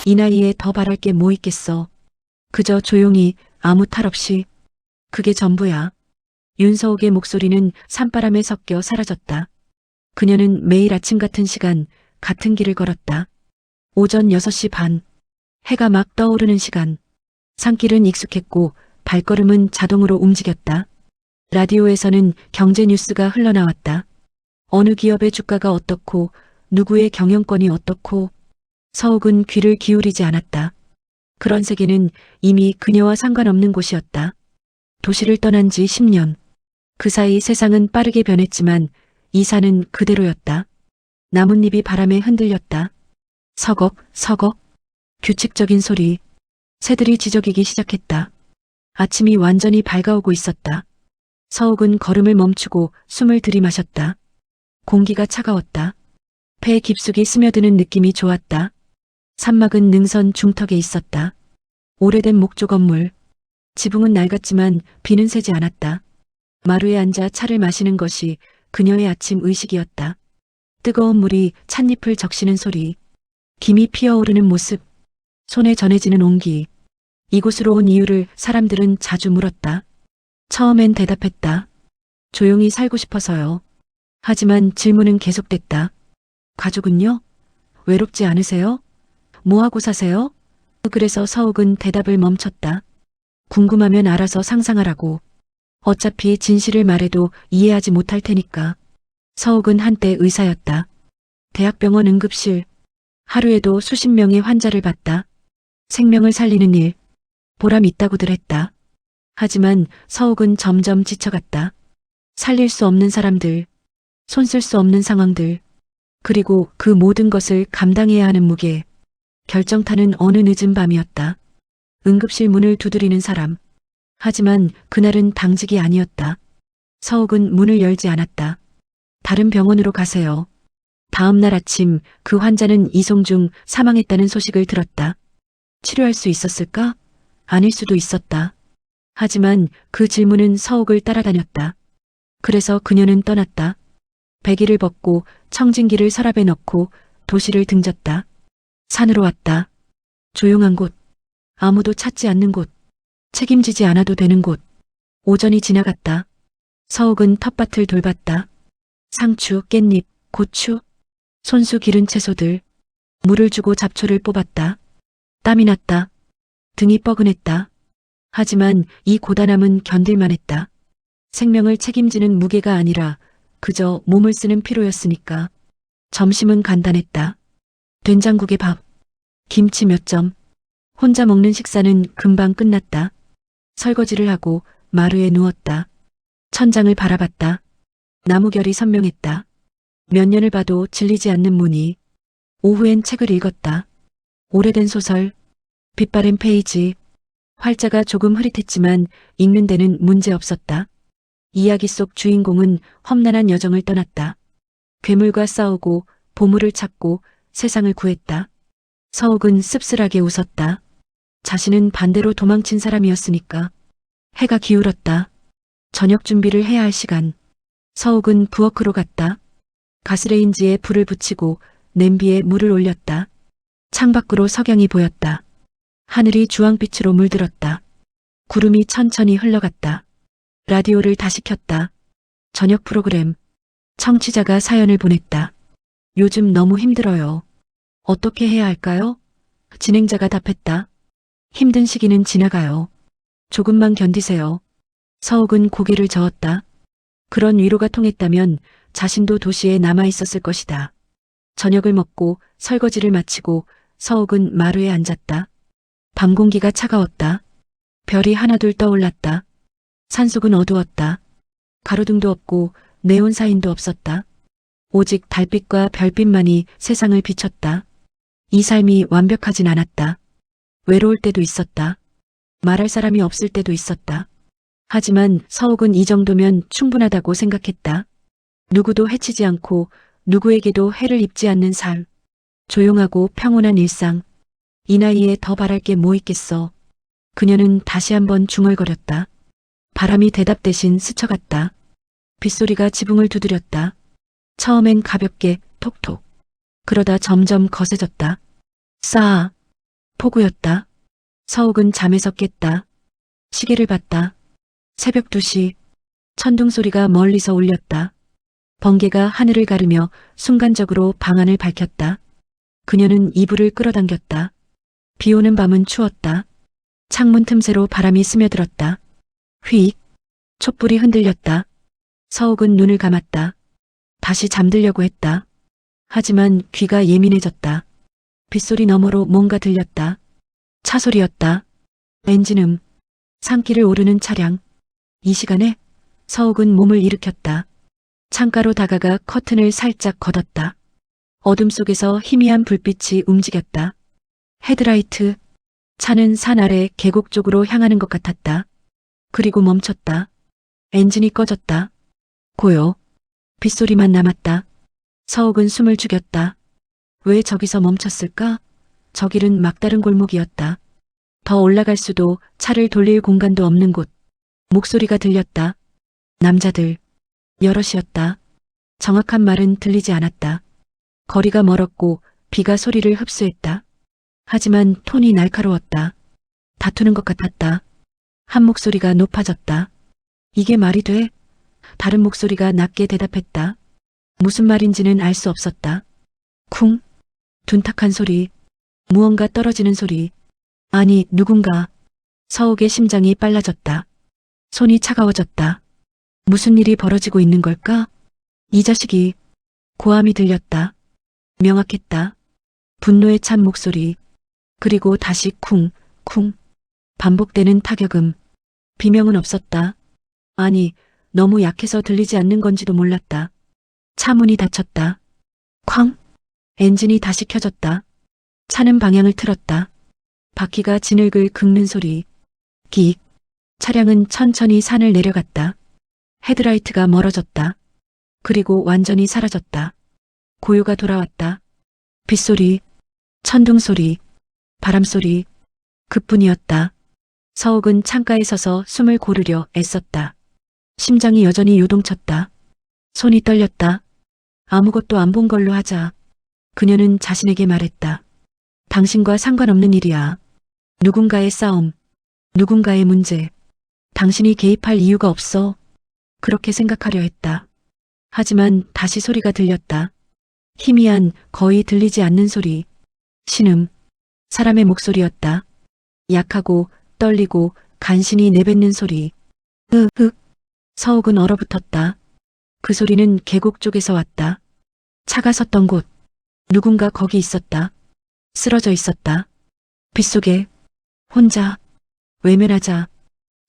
이 나이에 더 바랄 게 뭐 있겠어. 그저 조용히 아무 탈 없이. 그게 전부야. 윤서옥의 목소리는 산바람에 섞여 사라졌다. 그녀는 매일 아침 같은 시간, 같은 길을 걸었다. 오전 6시 반. 해가 막 떠오르는 시간. 산길은 익숙했고 발걸음은 자동으로 움직였다. 라디오에서는 경제 뉴스가 흘러나왔다. 어느 기업의 주가가 어떻고 누구의 경영권이 어떻고. 서욱은 귀를 기울이지 않았다. 그런 세계는 이미 그녀와 상관없는 곳이었다. 도시를 떠난 지 10년. 그 사이 세상은 빠르게 변했지만 이 산은 그대로였다. 나뭇잎이 바람에 흔들렸다. 서걱, 서걱. 규칙적인 소리. 새들이 지저귀기 시작했다. 아침이 완전히 밝아오고 있었다. 서욱은 걸음을 멈추고 숨을 들이마셨다. 공기가 차가웠다. 폐에 깊숙이 스며드는 느낌이 좋았다. 산막은 능선 중턱에 있었다. 오래된 목조 건물. 지붕은 낡았지만 비는 새지 않았다. 마루에 앉아 차를 마시는 것이 그녀의 아침 의식이었다. 뜨거운 물이 찻잎을 적시는 소리. 김이 피어오르는 모습. 손에 전해지는 온기. 이곳으로 온 이유를 사람들은 자주 물었다. 처음엔 대답했다. 조용히 살고 싶어서요. 하지만 질문은 계속됐다. 가족은요? 외롭지 않으세요? 뭐하고 사세요? 그래서 서욱은 대답을 멈췄다. 궁금하면 알아서 상상하라고. 어차피 진실을 말해도 이해하지 못할 테니까. 서욱은 한때 의사였다. 대학병원 응급실. 하루에도 수십 명의 환자를 봤다. 생명을 살리는 일. 보람 있다고들 했다. 하지만 서욱은 점점 지쳐갔다. 살릴 수 없는 사람들. 손쓸 수 없는 상황들. 그리고 그 모든 것을 감당해야 하는 무게. 결정타는 어느 늦은 밤이었다. 응급실 문을 두드리는 사람. 하지만 그날은 당직이 아니었다. 서욱은 문을 열지 않았다. 다른 병원으로 가세요. 다음 날 아침 그 환자는 이송 중 사망했다는 소식을 들었다. 치료할 수 있었을까? 아닐 수도 있었다. 하지만 그 질문은 서욱을 따라다녔다. 그래서 그녀는 떠났다. 배기를 벗고 청진기를 서랍에 넣고 도시를 등졌다. 산으로 왔다. 조용한 곳. 아무도 찾지 않는 곳. 책임지지 않아도 되는 곳. 오전이 지나갔다. 서욱은 텃밭을 돌봤다. 상추, 깻잎, 고추, 손수 기른 채소들. 물을 주고 잡초를 뽑았다. 땀이 났다. 등이 뻐근했다. 하지만 이 고단함은 견딜만 했다. 생명을 책임지는 무게가 아니라 그저 몸을 쓰는 피로였으니까. 점심은 간단했다. 된장국에 밥, 김치 몇 점. 혼자 먹는 식사는 금방 끝났다. 설거지를 하고 마루에 누웠다. 천장을 바라봤다. 나무결이 선명했다. 몇 년을 봐도 질리지 않는 무늬. 오후엔 책을 읽었다. 오래된 소설, 빛바랜 페이지. 활자가 조금 흐릿했지만 읽는 데는 문제 없었다. 이야기 속 주인공은 험난한 여정을 떠났다. 괴물과 싸우고 보물을 찾고 세상을 구했다. 서욱은 씁쓸하게 웃었다. 자신은 반대로 도망친 사람이었으니까. 해가 기울었다. 저녁 준비를 해야 할 시간. 서욱은 부엌으로 갔다. 가스레인지에 불을 붙이고 냄비에 물을 올렸다. 창밖으로 석양이 보였다. 하늘이 주황빛으로 물들었다. 구름이 천천히 흘러갔다. 라디오를 다시 켰다. 저녁 프로그램. 청취자가 사연을 보냈다. 요즘 너무 힘들어요. 어떻게 해야 할까요? 진행자가 답했다. 힘든 시기는 지나가요. 조금만 견디세요. 서욱은 고개를 저었다. 그런 위로가 통했다면 자신도 도시에 남아 있었을 것이다. 저녁을 먹고 설거지를 마치고 서욱은 마루에 앉았다. 밤 공기가 차가웠다. 별이 하나둘 떠올랐다. 산속은 어두웠다. 가로등도 없고 네온 사인도 없었다. 오직 달빛과 별빛만이 세상을 비췄다. 이 삶이 완벽하진 않았다. 외로울 때도 있었다. 말할 사람이 없을 때도 있었다. 하지만 서욱은 이 정도면 충분하다고 생각했다. 누구도 해치지 않고 누구에게도 해를 입지 않는 삶. 조용하고 평온한 일상. 이 나이에 더 바랄 게 뭐 있겠어. 그녀는 다시 한번 중얼거렸다. 바람이 대답 대신 스쳐갔다. 빗소리가 지붕을 두드렸다. 처음엔 가볍게 톡톡. 그러다 점점 거세졌다. 싸. 폭우였다. 서욱은 잠에서 깼다. 시계를 봤다. 새벽 2시. 천둥 소리가 멀리서 울렸다. 번개가 하늘을 가르며 순간적으로 방안을 밝혔다. 그녀는 이불을 끌어당겼다. 비 오는 밤은 추웠다. 창문 틈새로 바람이 스며들었다. 휙. 촛불이 흔들렸다. 서욱은 눈을 감았다. 다시 잠들려고 했다. 하지만 귀가 예민해졌다. 빗소리 너머로 뭔가 들렸다. 차 소리였다. 엔진음. 산길을 오르는 차량. 이 시간에 서욱은 몸을 일으켰다. 창가로 다가가 커튼을 살짝 걷었다. 어둠 속에서 희미한 불빛이 움직였다. 헤드라이트. 차는 산 아래 계곡 쪽으로 향하는 것 같았다. 그리고 멈췄다. 엔진이 꺼졌다. 고요. 빗소리만 남았다. 서욱은 숨을 죽였다. 왜 저기서 멈췄을까? 저 길은 막다른 골목이었다. 더 올라갈 수도 차를 돌릴 공간도 없는 곳. 목소리가 들렸다. 남자들. 여럿이었다. 정확한 말은 들리지 않았다. 거리가 멀었고 비가 소리를 흡수했다. 하지만 톤이 날카로웠다. 다투는 것 같았다. 한 목소리가 높아졌다. 이게 말이 돼? 다른 목소리가 낮게 대답했다. 무슨 말인지는 알 수 없었다. 쿵. 둔탁한 소리. 무언가 떨어지는 소리. 아니, 누군가. 서욱의 심장이 빨라졌다. 손이 차가워졌다. 무슨 일이 벌어지고 있는 걸까? 이 자식이. 고함이 들렸다. 명확했다. 분노에 찬 목소리. 그리고 다시 쿵, 쿵. 반복되는 타격음. 비명은 없었다. 아니, 너무 약해서 들리지 않는 건지도 몰랐다. 차 문이 닫혔다. 쾅. 엔진이 다시 켜졌다. 차는 방향을 틀었다. 바퀴가 진흙을 긁는 소리. 긱. 차량은 천천히 산을 내려갔다. 헤드라이트가 멀어졌다. 그리고 완전히 사라졌다. 고요가 돌아왔다. 빗소리, 천둥소리, 바람소리. 그뿐이었다. 서욱은 창가에 서서 숨을 고르려 애썼다. 심장이 여전히 요동쳤다. 손이 떨렸다. 아무것도 안 본 걸로 하자. 그녀는 자신에게 말했다. 당신과 상관없는 일이야. 누군가의 싸움, 누군가의 문제. 당신이 개입할 이유가 없어. 그렇게 생각하려 했다. 하지만 다시 소리가 들렸다. 희미한, 거의 들리지 않는 소리. 신음. 사람의 목소리였다. 약하고 떨리고 간신히 내뱉는 소리. 으흑. 서욱은 얼어붙었다. 그 소리는 계곡 쪽에서 왔다. 차가 섰던 곳. 누군가 거기 있었다. 쓰러져 있었다. 빗속에. 혼자. 외면하자.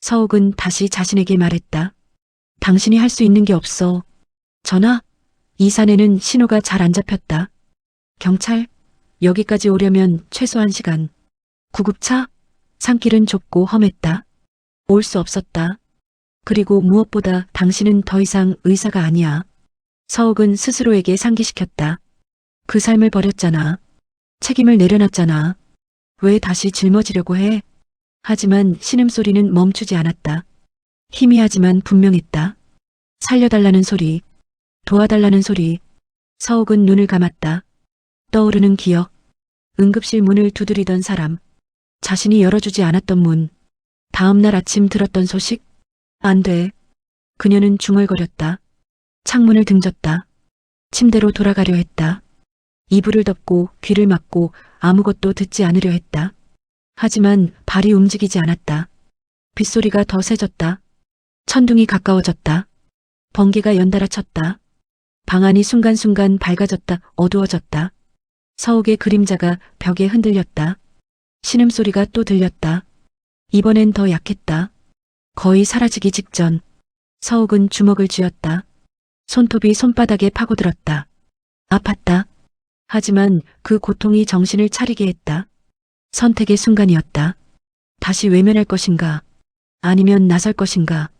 서욱은 다시 자신에게 말했다. 당신이 할 수 있는 게 없어. 전화? 이 산에는 신호가 잘 안 잡혔다. 경찰? 여기까지 오려면 최소 1시간. 구급차? 산길은 좁고 험했다. 올 수 없었다. 그리고 무엇보다 당신은 더 이상 의사가 아니야. 서욱은 스스로에게 상기시켰다. 그 삶을 버렸잖아. 책임을 내려놨잖아. 왜 다시 짊어지려고 해? 하지만 신음소리는 멈추지 않았다. 희미하지만 분명했다. 살려달라는 소리, 도와달라는 소리. 서욱은 눈을 감았다. 떠오르는 기억. 응급실 문을 두드리던 사람. 자신이 열어주지 않았던 문. 다음 날 아침 들었던 소식? 안 돼. 그녀는 중얼거렸다. 창문을 등졌다. 침대로 돌아가려 했다. 이불을 덮고 귀를 막고 아무것도 듣지 않으려 했다. 하지만 발이 움직이지 않았다. 빗소리가 더 세졌다. 천둥이 가까워졌다. 번개가 연달아 쳤다. 방안이 순간순간 밝아졌다, 어두워졌다. 서욱의 그림자가 벽에 흔들렸다. 신음소리가 또 들렸다. 이번엔 더 약했다. 거의 사라지기 직전. 서욱은 주먹을 쥐었다. 손톱이 손바닥에 파고들었다. 아팠다. 하지만 그 고통이 정신을 차리게 했다. 선택의 순간이었다. 다시 외면할 것인가? 아니면 나설 것인가?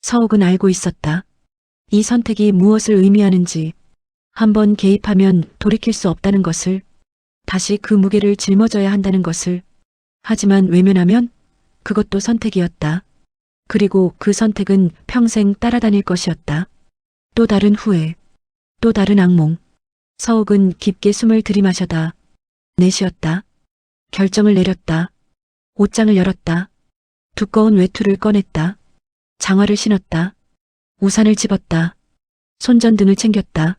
서욱은 알고 있었다. 이 선택이 무엇을 의미하는지, 한번 개입하면 돌이킬 수 없다는 것을, 다시 그 무게를 짊어져야 한다는 것을. 하지만 외면하면 그것도 선택이었다. 그리고 그 선택은 평생 따라다닐 것이었다. 또 다른 후회, 또 다른 악몽. 서욱은 깊게 숨을 들이마셔다 내쉬었다. 결정을 내렸다. 옷장을 열었다. 두꺼운 외투를 꺼냈다. 장화를 신었다. 우산을 집었다. 손전등을 챙겼다.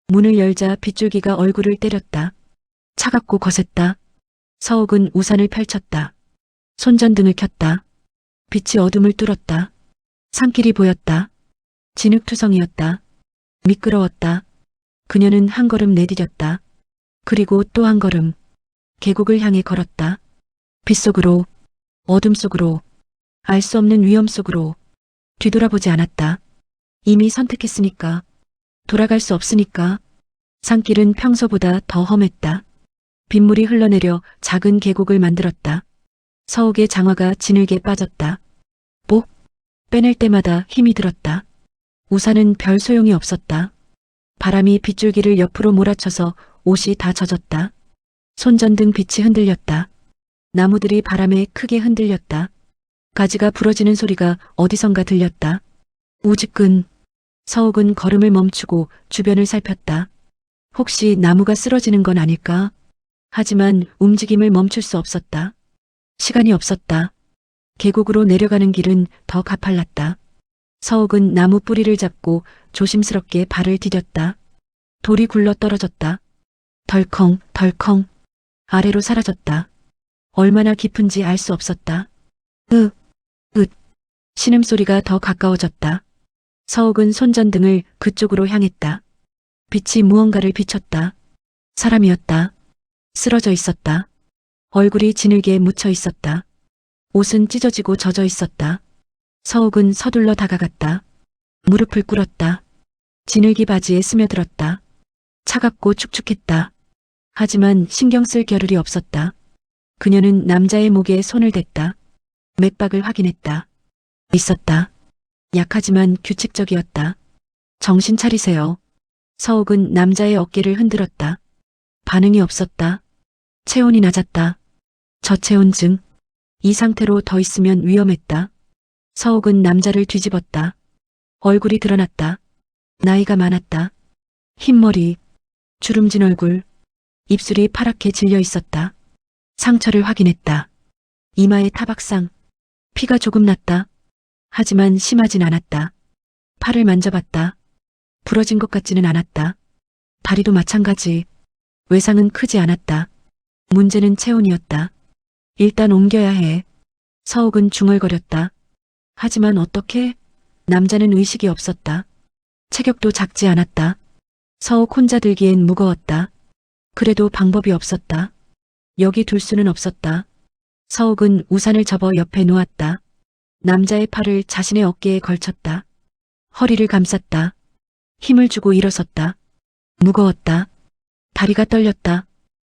문을 열자 빗줄기가 얼굴을 때렸다. 차갑고 거셌다. 서옥은 우산을 펼쳤다. 손전등을 켰다. 빛이 어둠을 뚫었다. 산길이 보였다. 진흙투성이었다. 미끄러웠다. 그녀는 한 걸음 내디뎠다. 그리고 또 한 걸음. 계곡을 향해 걸었다. 빗속으로, 어둠 속으로, 알 수 없는 위험 속으로. 뒤돌아보지 않았다. 이미 선택했으니까. 돌아갈 수 없으니까. 산길은 평소보다 더 험했다. 빗물이 흘러내려 작은 계곡을 만들었다. 서옥의 장화가 진흙에 빠졌다. 뽁! 빼낼 때마다 힘이 들었다. 우산은 별 소용이 없었다. 바람이 빗줄기를 옆으로 몰아쳐서 옷이 다 젖었다. 손전등 빛이 흔들렸다. 나무들이 바람에 크게 흔들렸다. 가지가 부러지는 소리가 어디선가 들렸다. 우직근. 서옥은 걸음을 멈추고 주변을 살폈다. 혹시 나무가 쓰러지는 건 아닐까? 하지만 움직임을 멈출 수 없었다. 시간이 없었다. 계곡으로 내려가는 길은 더 가팔랐다. 서옥은 나무 뿌리를 잡고 조심스럽게 발을 디뎠다. 돌이 굴러 떨어졌다. 덜컹 덜컹 아래로 사라졌다. 얼마나 깊은지 알 수 없었다. 신음소리가 더 가까워졌다. 서옥은 손전등을 그쪽으로 향했다. 빛이 무언가를 비췄다. 사람이었다. 쓰러져 있었다. 얼굴이 진흙에 묻혀 있었다. 옷은 찢어지고 젖어 있었다. 서옥은 서둘러 다가갔다. 무릎을 꿇었다. 진흙이 바지에 스며들었다. 차갑고 축축했다. 하지만 신경 쓸 겨를이 없었다. 그녀는 남자의 목에 손을 댔다. 맥박을 확인했다. 있었다. 약하지만 규칙적이었다. 정신 차리세요. 서옥은 남자의 어깨를 흔들었다. 반응이 없었다. 체온이 낮았다. 저체온증. 이 상태로 더 있으면 위험했다. 서옥은 남자를 뒤집었다. 얼굴이 드러났다. 나이가 많았다. 흰머리, 주름진 얼굴, 입술이 파랗게 질려 있었다. 상처를 확인했다. 이마에 타박상, 피가 조금 났다. 하지만 심하진 않았다. 팔을 만져봤다. 부러진 것 같지는 않았다. 다리도 마찬가지. 외상은 크지 않았다. 문제는 체온이었다. 일단 옮겨야 해. 서옥은 중얼거렸다. 하지만 어떻게? 남자는 의식이 없었다. 체격도 작지 않았다. 서옥 혼자 들기엔 무거웠다. 그래도 방법이 없었다. 여기 둘 수는 없었다. 서옥은 우산을 접어 옆에 놓았다. 남자의 팔을 자신의 어깨에 걸쳤다. 허리를 감쌌다. 힘을 주고 일어섰다. 무거웠다. 다리가 떨렸다.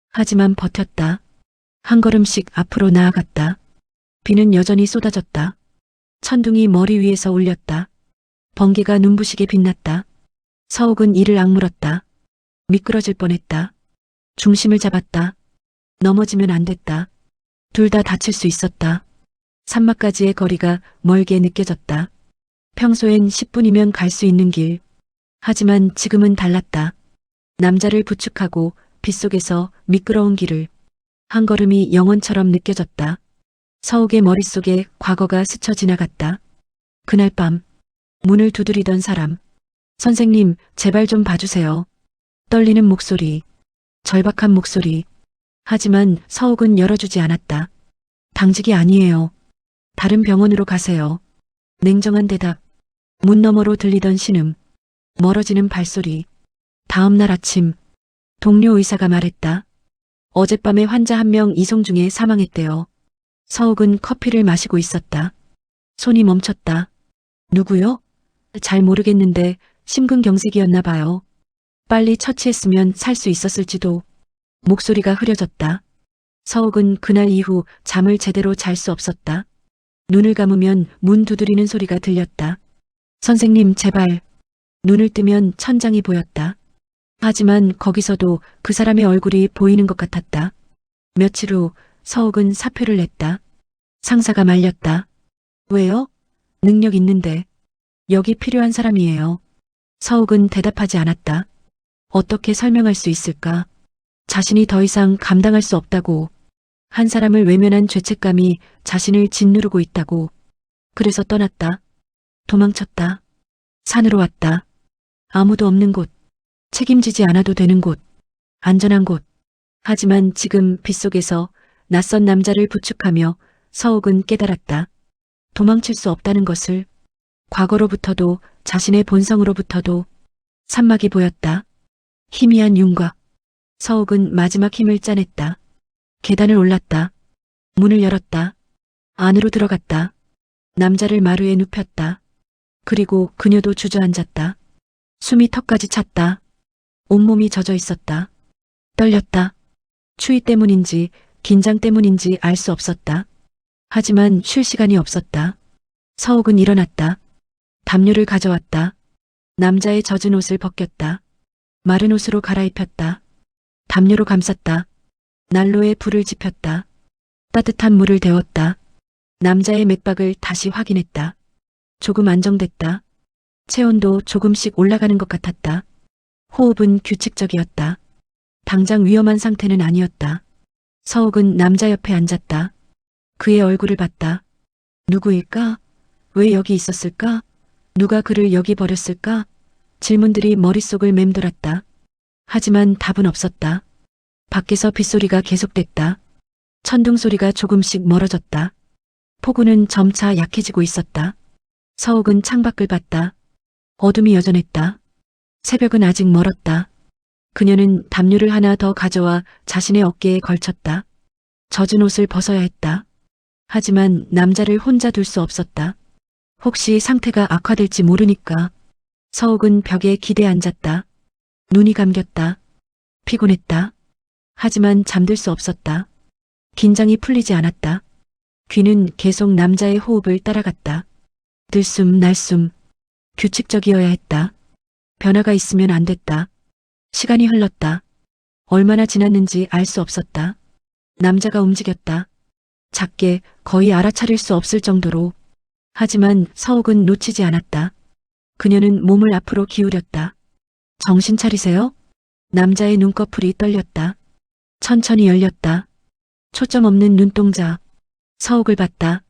하지만 버텼다. 한 걸음씩 앞으로 나아갔다. 비는 여전히 쏟아졌다. 천둥이 머리 위에서 울렸다. 번개가 눈부시게 빛났다. 서옥은 이를 악물었다. 미끄러질 뻔했다. 중심을 잡았다. 넘어지면 안 됐다. 둘 다 다칠 수 있었다. 산막까지의 거리가 멀게 느껴졌다. 평소엔 10분이면 갈 수 있는 길. 하지만 지금은 달랐다. 남자를 부축하고 빗속에서 미끄러운 길을. 한 걸음이 영원처럼 느껴졌다. 서옥의 머릿속에 과거가 스쳐 지나갔다. 그날 밤 문을 두드리던 사람. 선생님, 제발 좀 봐주세요. 떨리는 목소리. 절박한 목소리. 하지만 서옥은 열어주지 않았다. 당직이 아니에요. 다른 병원으로 가세요. 냉정한 대답. 문 너머로 들리던 신음. 멀어지는 발소리. 다음 날 아침 동료 의사가 말했다. 어젯밤에 환자 한 명 이송 중에 사망했대요. 서옥은 커피를 마시고 있었다. 손이 멈췄다. 누구요? 잘 모르겠는데 심근경색이었나 봐요. 빨리 처치했으면 살 수 있었을지도. 목소리가 흐려졌다. 서옥은 그날 이후 잠을 제대로 잘 수 없었다. 눈을 감으면 문 두드리는 소리가 들렸다. 선생님, 제발. 눈을 뜨면 천장이 보였다. 하지만 거기서도 그 사람의 얼굴이 보이는 것 같았다. 며칠 후 서옥은 사표를 냈다. 상사가 말렸다. 왜요? 능력 있는데. 여기 필요한 사람이에요. 서옥은 대답하지 않았다. 어떻게 설명할 수 있을까? 자신이 더 이상 감당할 수 없다고. 한 사람을 외면한 죄책감이 자신을 짓누르고 있다고. 그래서 떠났다. 도망쳤다. 산으로 왔다. 아무도 없는 곳. 책임지지 않아도 되는 곳. 안전한 곳. 하지만 지금 빗속에서 낯선 남자를 부축하며 서욱은 깨달았다. 도망칠 수 없다는 것을. 과거로부터도 자신의 본성으로부터도. 산막이 보였다. 희미한 윤곽. 서욱은 마지막 힘을 짜냈다. 계단을 올랐다. 문을 열었다. 안으로 들어갔다. 남자를 마루에 눕혔다. 그리고 그녀도 주저앉았다. 숨이 턱까지 찼다. 온몸이 젖어 있었다. 떨렸다. 추위 때문인지 긴장 때문인지 알 수 없었다. 하지만 쉴 시간이 없었다. 서욱은 일어났다. 담요를 가져왔다. 남자의 젖은 옷을 벗겼다. 마른 옷으로 갈아입혔다. 담요로 감쌌다. 난로에 불을 지폈다. 따뜻한 물을 데웠다. 남자의 맥박을 다시 확인했다. 조금 안정됐다. 체온도 조금씩 올라가는 것 같았다. 호흡은 규칙적이었다. 당장 위험한 상태는 아니었다. 서욱은 남자 옆에 앉았다. 그의 얼굴을 봤다. 누구일까? 왜 여기 있었을까? 누가 그를 여기 버렸을까? 질문들이 머릿속을 맴돌았다. 하지만 답은 없었다. 밖에서 빗소리가 계속됐다. 천둥 소리가 조금씩 멀어졌다. 폭우는 점차 약해지고 있었다. 서욱은 창밖을 봤다. 어둠이 여전했다. 새벽은 아직 멀었다. 그녀는 담요를 하나 더 가져와 자신의 어깨에 걸쳤다. 젖은 옷을 벗어야 했다. 하지만 남자를 혼자 둘 수 없었다. 혹시 상태가 악화될지 모르니까. 서욱은 벽에 기대 앉았다. 눈이 감겼다. 피곤했다. 하지만 잠들 수 없었다. 긴장이 풀리지 않았다. 귀는 계속 남자의 호흡을 따라갔다. 들숨 날숨. 규칙적이어야 했다. 변화가 있으면 안 됐다. 시간이 흘렀다. 얼마나 지났는지 알 수 없었다. 남자가 움직였다. 작게 거의 알아차릴 수 없을 정도로. 하지만 서욱은 놓치지 않았다. 그녀는 몸을 앞으로 기울였다. 정신 차리세요? 남자의 눈꺼풀이 떨렸다. 천천히 열렸다. 초점 없는 눈동자. 서욱을 봤다.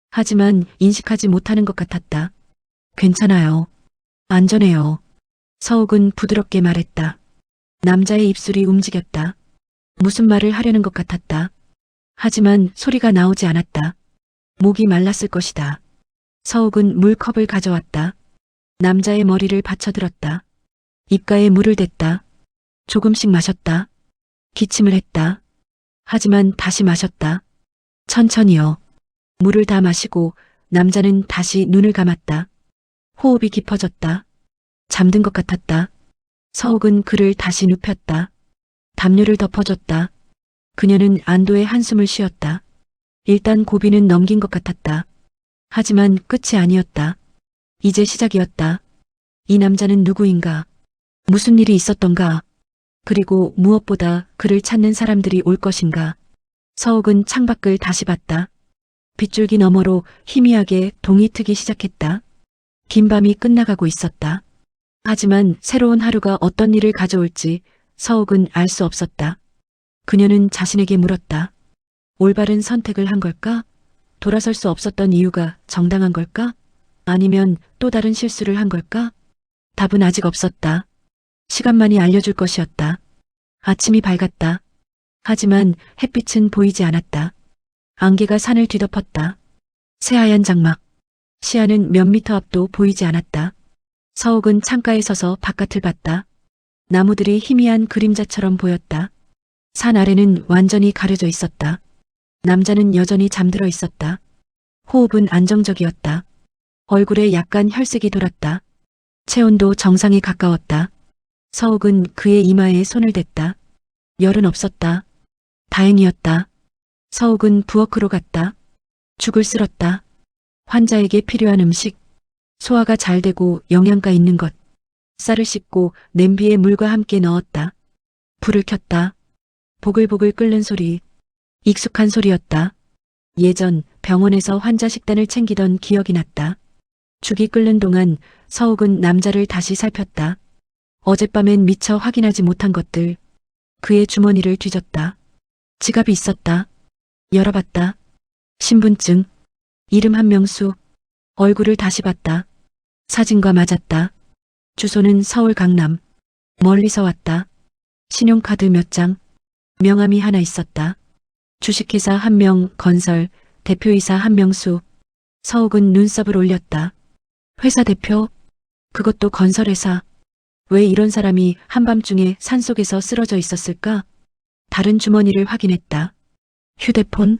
하지만 인식하지 못하는 것 같았다. 괜찮아요. 안전해요. 서욱은 부드럽게 말했다. 남자의 입술이 움직였다. 무슨 말을 하려는 것 같았다. 하지만 소리가 나오지 않았다. 목이 말랐을 것이다. 서욱은 물컵을 가져왔다. 남자의 머리를 받쳐들었다. 입가에 물을 댔다. 조금씩 마셨다. 기침을 했다. 하지만 다시 마셨다. 천천히요. 물을 다 마시고 남자는 다시 눈을 감았다. 호흡이 깊어졌다. 잠든 것 같았다. 서욱은 그를 다시 눕혔다. 담요를 덮어줬다. 그녀는 안도의 한숨을 쉬었다. 일단 고비는 넘긴 것 같았다. 하지만 끝이 아니었다. 이제 시작이었다. 이 남자는 누구인가? 무슨 일이 있었던가? 그리고 무엇보다 그를 찾는 사람들이 올 것인가? 서욱은 창밖을 다시 봤다. 빗줄기 너머로 희미하게 동이 트기 시작했다. 긴 밤이 끝나가고 있었다. 하지만 새로운 하루가 어떤 일을 가져올지 서욱은 알 수 없었다. 그녀는 자신에게 물었다. 올바른 선택을 한 걸까? 돌아설 수 없었던 이유가 정당한 걸까? 아니면 또 다른 실수를 한 걸까? 답은 아직 없었다. 시간만이 알려줄 것이었다. 아침이 밝았다. 하지만 햇빛은 보이지 않았다. 안개가 산을 뒤덮었다. 새하얀 장막. 시야는 몇 미터 앞도 보이지 않았다. 서욱은 창가에 서서 바깥을 봤다. 나무들이 희미한 그림자처럼 보였다. 산 아래는 완전히 가려져 있었다. 남자는 여전히 잠들어 있었다. 호흡은 안정적이었다. 얼굴에 약간 혈색이 돌았다. 체온도 정상에 가까웠다. 서욱은 그의 이마에 손을 댔다. 열은 없었다. 다행이었다. 서욱은 부엌으로 갔다. 죽을 쓸었다. 환자에게 필요한 음식, 소화가 잘 되고 영양가 있는 것. 쌀을 씻고 냄비에 물과 함께 넣었다. 불을 켰다. 보글보글 끓는 소리. 익숙한 소리였다. 예전 병원에서 환자 식단을 챙기던 기억이 났다. 죽이 끓는 동안 서욱은 남자를 다시 살폈다. 어젯밤엔 미처 확인하지 못한 것들. 그의 주머니를 뒤졌다. 지갑이 있었다. 열어봤다. 신분증, 이름 한명수, 얼굴을 다시 봤다. 사진과 맞았다. 주소는 서울 강남. 멀리서 왔다. 신용카드 몇 장, 명함이 하나 있었다. 주식회사 한명 건설, 대표이사 한명수. 서욱은 눈썹을 올렸다. 회사 대표? 그것도 건설회사. 왜 이런 사람이 한밤중에 산속에서 쓰러져 있었을까? 다른 주머니를 확인했다. 휴대폰?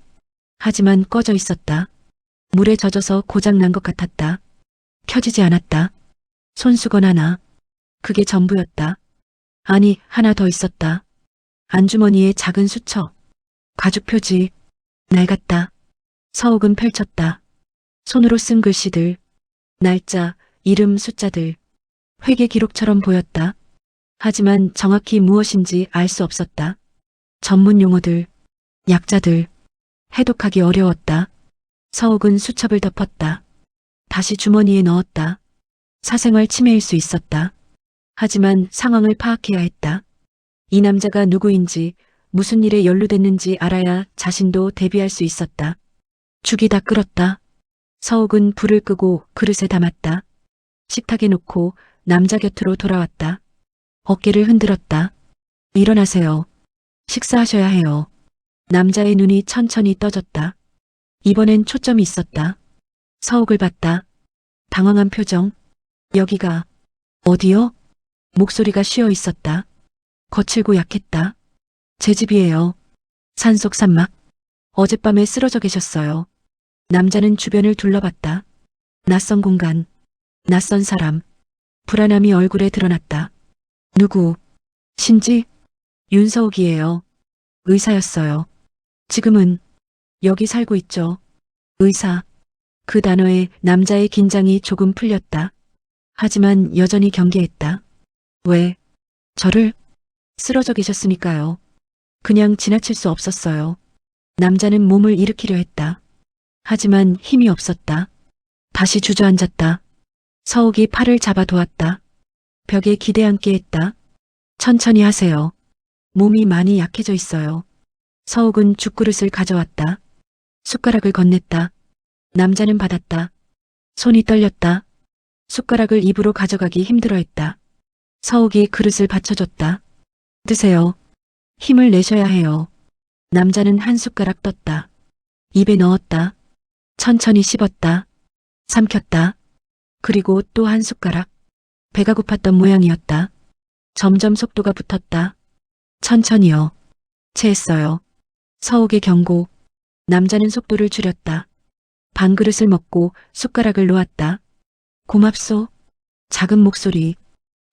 하지만 꺼져 있었다. 물에 젖어서 고장난 것 같았다. 켜지지 않았다. 손수건 하나. 그게 전부였다. 아니, 하나 더 있었다. 안주머니에 작은 수첩. 가죽 표지. 낡았다. 서욱은 펼쳤다. 손으로 쓴 글씨들. 날짜, 이름, 숫자들. 회계 기록처럼 보였다. 하지만 정확히 무엇인지 알 수 없었다. 전문 용어들, 약자들. 해독하기 어려웠다. 서욱은 수첩을 덮었다. 다시 주머니에 넣었다. 사생활 침해일 수 있었다. 하지만 상황을 파악해야 했다. 이 남자가 누구인지, 무슨 일에 연루됐는지 알아야 자신도 대비할 수 있었다. 죽이 다 끓었다. 서욱은 불을 끄고 그릇에 담았다. 식탁에 놓고 남자 곁으로 돌아왔다. 어깨를 흔들었다. 일어나세요. 식사하셔야 해요. 남자의 눈이 천천히 떠졌다. 이번엔 초점이 있었다. 서욱을 봤다. 당황한 표정. 여기가 어디요? 목소리가 쉬어 있었다. 거칠고 약했다. 제 집이에요. 산속 산막. 어젯밤에 쓰러져 계셨어요. 남자는 주변을 둘러봤다. 낯선 공간, 낯선 사람. 불안함이 얼굴에 드러났다. 누구? 신지? 윤서욱이에요. 의사였어요. 지금은 여기 살고 있죠. 의사. 그 단어에 남자의 긴장이 조금 풀렸다. 하지만 여전히 경계했다. 왜? 저를? 쓰러져 계셨으니까요. 그냥 지나칠 수 없었어요. 남자는 몸을 일으키려 했다. 하지만 힘이 없었다. 다시 주저앉았다. 서욱이 팔을 잡아 도왔다. 벽에 기대앉게 했다. 천천히 하세요. 몸이 많이 약해져 있어요. 서욱은 죽그릇을 가져왔다. 숟가락을 건넸다. 남자는 받았다. 손이 떨렸다. 숟가락을 입으로 가져가기 힘들어했다. 서욱이 그릇을 받쳐줬다. 드세요. 힘을 내셔야 해요. 남자는 한 숟가락 떴다. 입에 넣었다. 천천히 씹었다. 삼켰다. 그리고 또 한 숟가락. 배가 고팠던 모양이었다. 점점 속도가 붙었다. 천천히요. 체했어요. 서욱의 경고. 남자는 속도를 줄였다. 반 그릇을 먹고 숟가락을 놓았다. 고맙소. 작은 목소리.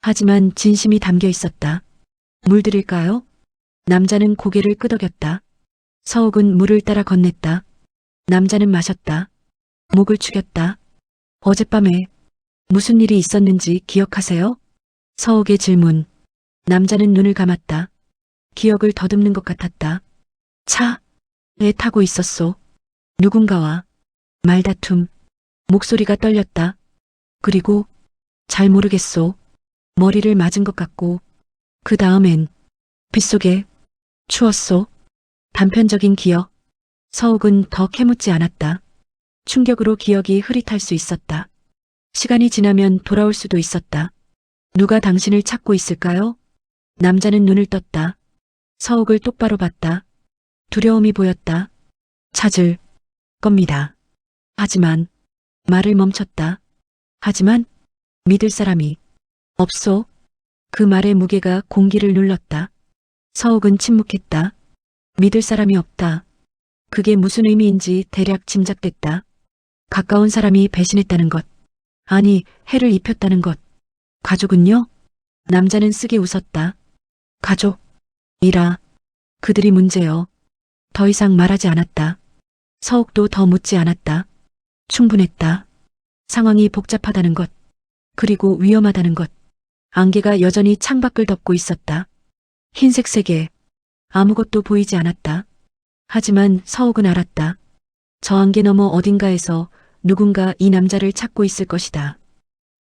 하지만 진심이 담겨 있었다. 물 드릴까요? 남자는 고개를 끄덕였다. 서욱은 물을 따라 건넸다. 남자는 마셨다. 목을 축였다. 어젯밤에 무슨 일이 있었는지 기억하세요? 서욱의 질문. 남자는 눈을 감았다. 기억을 더듬는 것 같았다. 차에 타고 있었소. 누군가와 말다툼. 목소리가 떨렸다. 그리고 잘 모르겠소. 머리를 맞은 것 같고 그 다음엔 빗속에 추웠소. 단편적인 기억. 서욱은 더 캐묻지 않았다. 충격으로 기억이 흐릿할 수 있었다. 시간이 지나면 돌아올 수도 있었다. 누가 당신을 찾고 있을까요? 남자는 눈을 떴다. 서욱을 똑바로 봤다. 두려움이 보였다. 찾을 겁니다. 하지만 말을 멈췄다. 하지만 믿을 사람이 없소. 그 말의 무게가 공기를 눌렀다. 서욱은 침묵했다. 믿을 사람이 없다. 그게 무슨 의미인지 대략 짐작됐다. 가까운 사람이 배신했다는 것. 아니, 해를 입혔다는 것. 가족은요? 남자는 쓰게 웃었다. 가족이라. 그들이 문제요. 더 이상 말하지 않았다. 서욱도 더 묻지 않았다. 충분했다. 상황이 복잡하다는 것. 그리고 위험하다는 것. 안개가 여전히 창밖을 덮고 있었다. 흰색 세계. 아무것도 보이지 않았다. 하지만 서욱은 알았다. 저 안개 너머 어딘가에서 누군가 이 남자를 찾고 있을 것이다.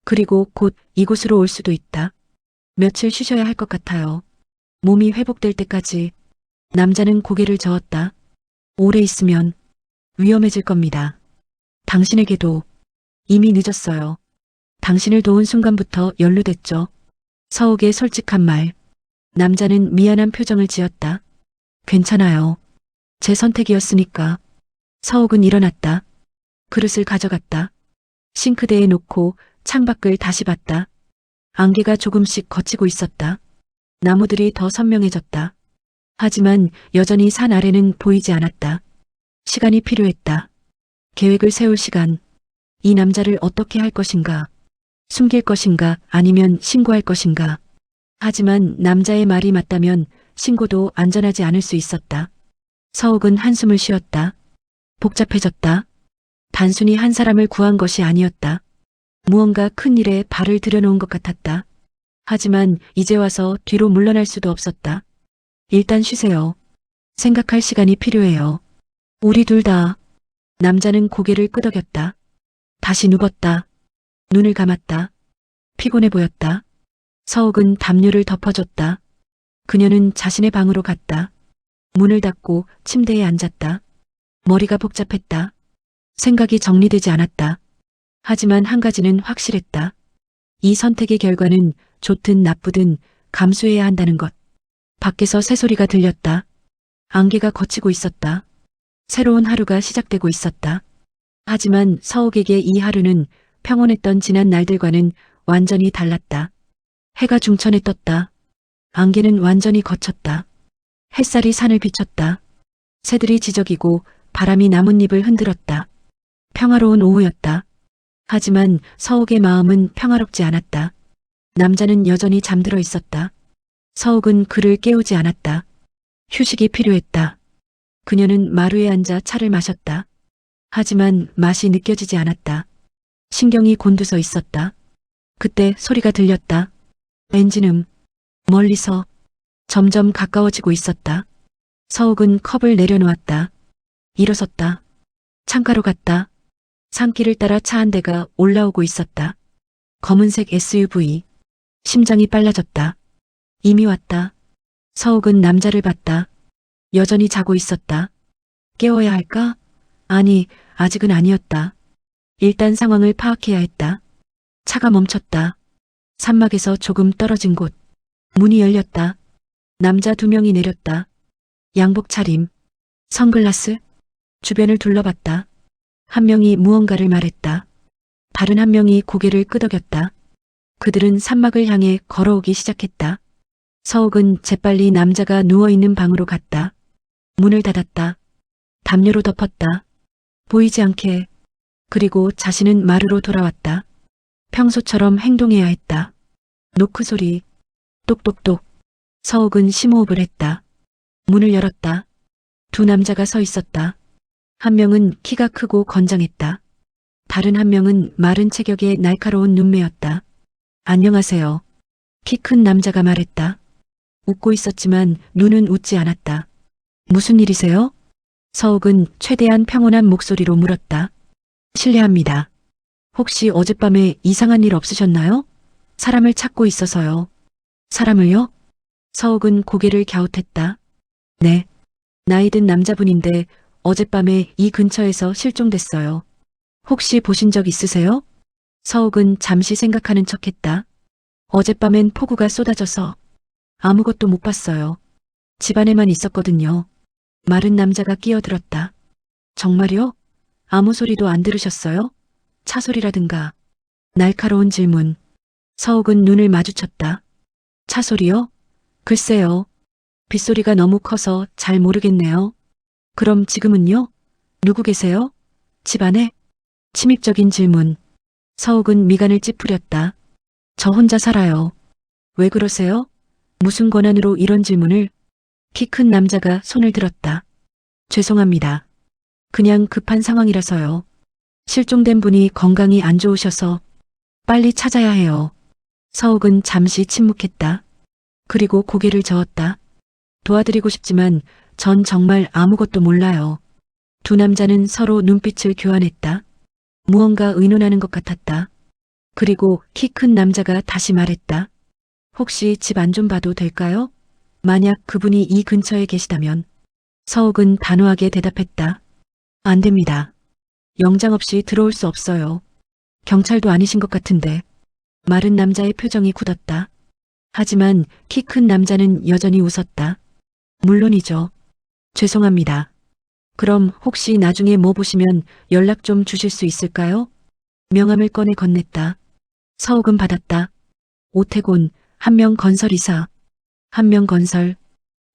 그리고 곧 이곳으로 올 수도 있다. 며칠 쉬셔야 할 것 같아요. 몸이 회복될 때까지. 남자는 고개를 저었다. 오래 있으면 위험해질 겁니다. 당신에게도 이미 늦었어요. 당신을 도운 순간부터 연루됐죠. 서욱의 솔직한 말. 남자는 미안한 표정을 지었다. 괜찮아요. 제 선택이었으니까. 서욱은 일어났다. 그릇을 가져갔다. 싱크대에 놓고 창밖을 다시 봤다. 안개가 조금씩 걷히고 있었다. 나무들이 더 선명해졌다. 하지만 여전히 산 아래는 보이지 않았다. 시간이 필요했다. 계획을 세울 시간. 이 남자를 어떻게 할 것인가? 숨길 것인가? 아니면 신고할 것인가? 하지만 남자의 말이 맞다면 신고도 안전하지 않을 수 있었다. 서욱은 한숨을 쉬었다. 복잡해졌다. 단순히 한 사람을 구한 것이 아니었다. 무언가 큰 일에 발을 들여놓은 것 같았다. 하지만 이제 와서 뒤로 물러날 수도 없었다. 일단 쉬세요. 생각할 시간이 필요해요. 우리 둘 다. 남자는 고개를 끄덕였다. 다시 눕었다. 눈을 감았다. 피곤해 보였다. 서욱은 담요를 덮어줬다. 그녀는 자신의 방으로 갔다. 문을 닫고 침대에 앉았다. 머리가 복잡했다. 생각이 정리되지 않았다. 하지만 한 가지는 확실했다. 이 선택의 결과는 좋든 나쁘든 감수해야 한다는 것. 밖에서 새소리가 들렸다. 안개가 걷히고 있었다. 새로운 하루가 시작되고 있었다. 하지만 서욱에게 이 하루는 평온했던 지난 날들과는 완전히 달랐다. 해가 중천에 떴다. 안개는 완전히 걷혔다. 햇살이 산을 비췄다. 새들이 지저귀고 바람이 나뭇잎을 흔들었다. 평화로운 오후였다. 하지만 서욱의 마음은 평화롭지 않았다. 남자는 여전히 잠들어 있었다. 서욱은 그를 깨우지 않았다. 휴식이 필요했다. 그녀는 마루에 앉아 차를 마셨다. 하지만 맛이 느껴지지 않았다. 신경이 곤두서 있었다. 그때 소리가 들렸다. 엔진음. 멀리서 점점 가까워지고 있었다. 서욱은 컵을 내려놓았다. 일어섰다. 창가로 갔다. 산길을 따라 차 한 대가 올라오고 있었다. 검은색 SUV. 심장이 빨라졌다. 이미 왔다. 서욱은 남자를 봤다. 여전히 자고 있었다. 깨워야 할까? 아니, 아직은 아니었다. 일단 상황을 파악해야 했다. 차가 멈췄다. 산막에서 조금 떨어진 곳. 문이 열렸다. 남자 두 명이 내렸다. 양복 차림, 선글라스, 주변을 둘러봤다. 한 명이 무언가를 말했다. 다른 한 명이 고개를 끄덕였다. 그들은 산막을 향해 걸어오기 시작했다. 서욱은 재빨리 남자가 누워있는 방으로 갔다. 문을 닫았다. 담요로 덮었다. 보이지 않게. 그리고 자신은 마루로 돌아왔다. 평소처럼 행동해야 했다. 노크 소리. 똑똑똑. 서욱은 심호흡을 했다. 문을 열었다. 두 남자가 서 있었다. 한 명은 키가 크고 건장했다. 다른 한 명은 마른 체격에 날카로운 눈매였다. 안녕하세요. 키 큰 남자가 말했다. 웃고 있었지만 눈은 웃지 않았다. 무슨 일이세요? 서욱은 최대한 평온한 목소리로 물었다. 실례합니다. 혹시 어젯밤에 이상한 일 없으셨나요? 사람을 찾고 있어서요. 사람을요? 서욱은 고개를 갸웃했다. 네. 나이 든 남자분인데 어젯밤에 이 근처에서 실종됐어요. 혹시 보신 적 있으세요? 서욱은 잠시 생각하는 척했다. 어젯밤엔 폭우가 쏟아져서 아무것도 못 봤어요. 집안에만 있었거든요. 마른 남자가 끼어들었다. 정말요? 아무 소리도 안 들으셨어요? 차 소리라든가. 날카로운 질문. 서욱은 눈을 마주쳤다. 차 소리요? 글쎄요. 빗소리가 너무 커서 잘 모르겠네요. 그럼 지금은요? 누구 계세요? 집안에? 침입적인 질문. 서욱은 미간을 찌푸렸다. 저 혼자 살아요. 왜 그러세요? 무슨 권한으로 이런 질문을? 키 큰 남자가 손을 들었다. 죄송합니다. 그냥 급한 상황이라서요. 실종된 분이 건강이 안 좋으셔서 빨리 찾아야 해요. 서욱은 잠시 침묵했다. 그리고 고개를 저었다. 도와드리고 싶지만 전 정말 아무것도 몰라요. 두 남자는 서로 눈빛을 교환했다. 무언가 의논하는 것 같았다. 그리고 키 큰 남자가 다시 말했다. 혹시 집 안 좀 봐도 될까요? 만약 그분이 이 근처에 계시다면. 서욱은 단호하게 대답했다. 안 됩니다. 영장 없이 들어올 수 없어요. 경찰도 아니신 것 같은데. 마른 남자의 표정이 굳었다. 하지만 키 큰 남자는 여전히 웃었다. 물론이죠. 죄송합니다. 그럼 혹시 나중에 뭐 보시면 연락 좀 주실 수 있을까요? 명함을 꺼내 건넸다. 서욱은 받았다. 오태곤, 한명건설이사. 한명건설.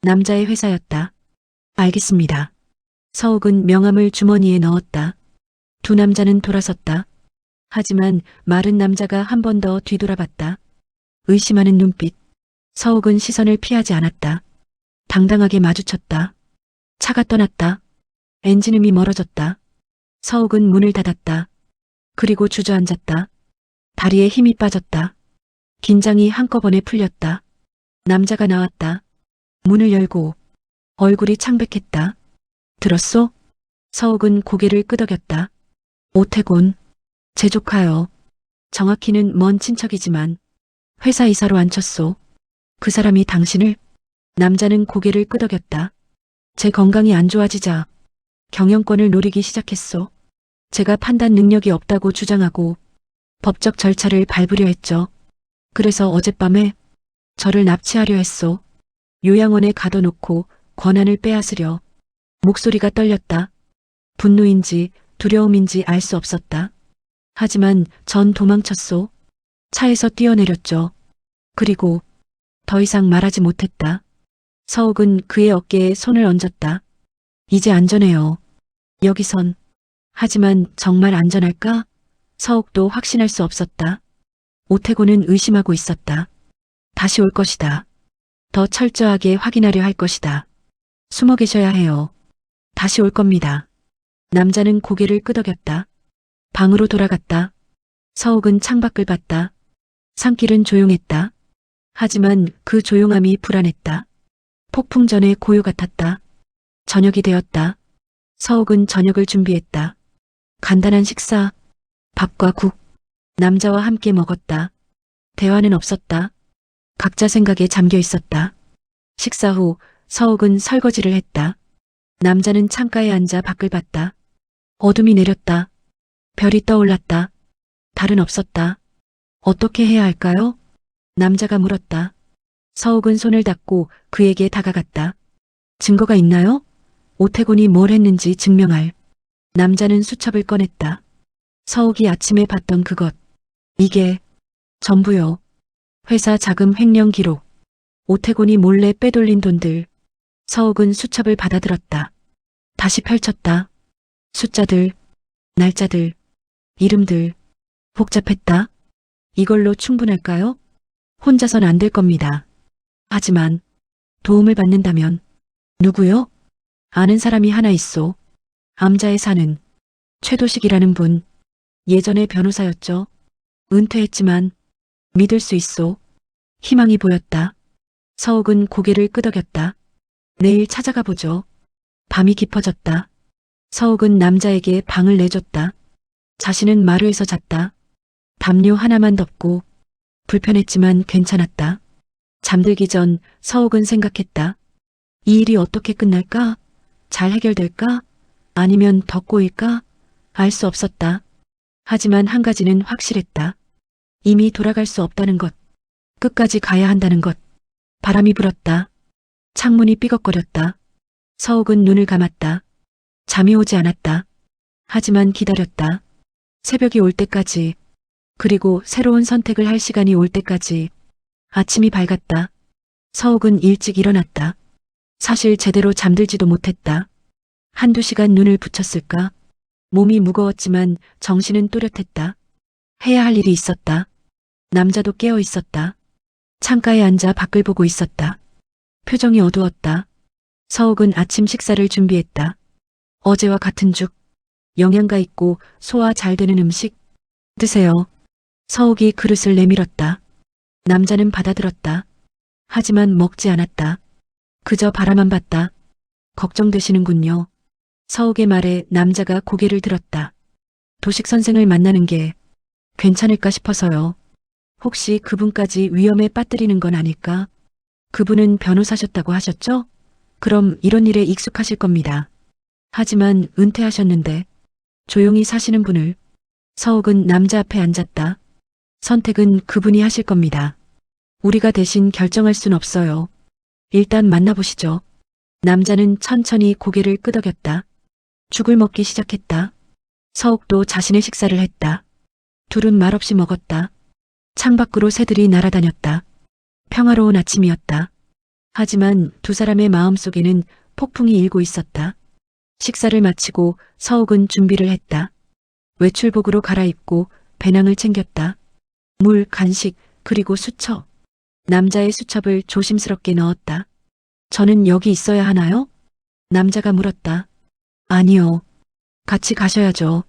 남자의 회사였다. 알겠습니다. 서욱은 명함을 주머니에 넣었다. 두 남자는 돌아섰다. 하지만 마른 남자가 한 번 더 뒤돌아봤다. 의심하는 눈빛. 서욱은 시선을 피하지 않았다. 당당하게 마주쳤다. 차가 떠났다. 엔진음이 멀어졌다. 서욱은 문을 닫았다. 그리고 주저앉았다. 다리에 힘이 빠졌다. 긴장이 한꺼번에 풀렸다. 남자가 나왔다. 문을 열고 얼굴이 창백했다. 들었소? 서욱은 고개를 끄덕였다. 오태곤, 제 조카요. 정확히는 먼 친척이지만 회사 이사로 앉혔소. 그 사람이 당신을? 남자는 고개를 끄덕였다. 제 건강이 안 좋아지자 경영권을 노리기 시작했소. 제가 판단 능력이 없다고 주장하고 법적 절차를 밟으려 했죠. 그래서 어젯밤에 저를 납치하려 했소. 요양원에 가둬놓고 권한을 빼앗으려. 목소리가 떨렸다. 분노인지 두려움인지 알 수 없었다. 하지만 전 도망쳤소. 차에서 뛰어내렸죠. 그리고 더 이상 말하지 못했다. 서욱은 그의 어깨에 손을 얹었다. 이제 안전해요. 여기선. 하지만 정말 안전할까? 서욱도 확신할 수 없었다. 오태곤은 의심하고 있었다. 다시 올 것이다. 더 철저하게 확인하려 할 것이다. 숨어 계셔야 해요. 다시 올 겁니다. 남자는 고개를 끄덕였다. 방으로 돌아갔다. 서욱은 창밖을 봤다. 산길은 조용했다. 하지만 그 조용함이 불안했다. 폭풍 전의 고요 같았다. 저녁이 되었다. 서욱은 저녁을 준비했다. 간단한 식사, 밥과 국. 남자와 함께 먹었다. 대화는 없었다. 각자 생각에 잠겨 있었다. 식사 후 서욱은 설거지를 했다. 남자는 창가에 앉아 밖을 봤다. 어둠이 내렸다. 별이 떠올랐다. 달은 없었다. 어떻게 해야 할까요? 남자가 물었다. 서욱은 손을 닫고 그에게 다가갔다. 증거가 있나요? 오태곤이 뭘 했는지 증명할. 남자는 수첩을 꺼냈다. 서욱이 아침에 봤던 그것. 이게 전부요. 회사 자금 횡령 기록. 오태곤이 몰래 빼돌린 돈들. 서욱은 수첩을 받아들었다. 다시 펼쳤다. 숫자들, 날짜들, 이름들. 복잡했다. 이걸로 충분할까요? 혼자선 안 될 겁니다. 하지만 도움을 받는다면. 누구요? 아는 사람이 하나 있소. 암자에 사는 최도식이라는 분. 예전에 변호사였죠. 은퇴했지만 믿을 수 있소. 희망이 보였다. 서욱은 고개를 끄덕였다. 내일 찾아가 보죠. 밤이 깊어졌다. 서욱은 남자에게 방을 내줬다. 자신은 마루에서 잤다. 담요 하나만 덮고 불편했지만 괜찮았다. 잠들기 전 서욱은 생각했다. 이 일이 어떻게 끝날까? 잘 해결될까? 아니면 더 꼬일까? 알 수 없었다. 하지만 한 가지는 확실했다. 이미 돌아갈 수 없다는 것. 끝까지 가야 한다는 것. 바람이 불었다. 창문이 삐걱거렸다. 서욱은 눈을 감았다. 잠이 오지 않았다. 하지만 기다렸다. 새벽이 올 때까지. 그리고 새로운 선택을 할 시간이 올 때까지. 아침이 밝았다. 서욱은 일찍 일어났다. 사실 제대로 잠들지도 못했다. 한두 시간 눈을 붙였을까? 몸이 무거웠지만 정신은 또렷했다. 해야 할 일이 있었다. 남자도 깨어 있었다. 창가에 앉아 밖을 보고 있었다. 표정이 어두웠다. 서욱은 아침 식사를 준비했다. 어제와 같은 죽. 영양가 있고 소화 잘 되는 음식. 드세요. 서욱이 그릇을 내밀었다. 남자는 받아들었다. 하지만 먹지 않았다. 그저 바라만 봤다. 걱정되시는군요. 서욱의 말에 남자가 고개를 들었다. 도식 선생을 만나는 게 괜찮을까 싶어서요. 혹시 그분까지 위험에 빠뜨리는 건 아닐까? 그분은 변호사셨다고 하셨죠? 그럼 이런 일에 익숙하실 겁니다. 하지만 은퇴하셨는데 조용히 사시는 분을. 서욱은 남자 앞에 앉았다. 선택은 그분이 하실 겁니다. 우리가 대신 결정할 순 없어요. 일단 만나보시죠. 남자는 천천히 고개를 끄덕였다. 죽을 먹기 시작했다. 서욱도 자신의 식사를 했다. 둘은 말없이 먹었다. 창밖으로 새들이 날아다녔다. 평화로운 아침이었다. 하지만 두 사람의 마음속에는 폭풍이 일고 있었다. 식사를 마치고 서욱은 준비를 했다. 외출복으로 갈아입고 배낭을 챙겼다. 물, 간식, 그리고 수첩. 남자의 수첩을 조심스럽게 넣었다. 저는 여기 있어야 하나요? 남자가 물었다. 아니요. 같이 가셔야죠.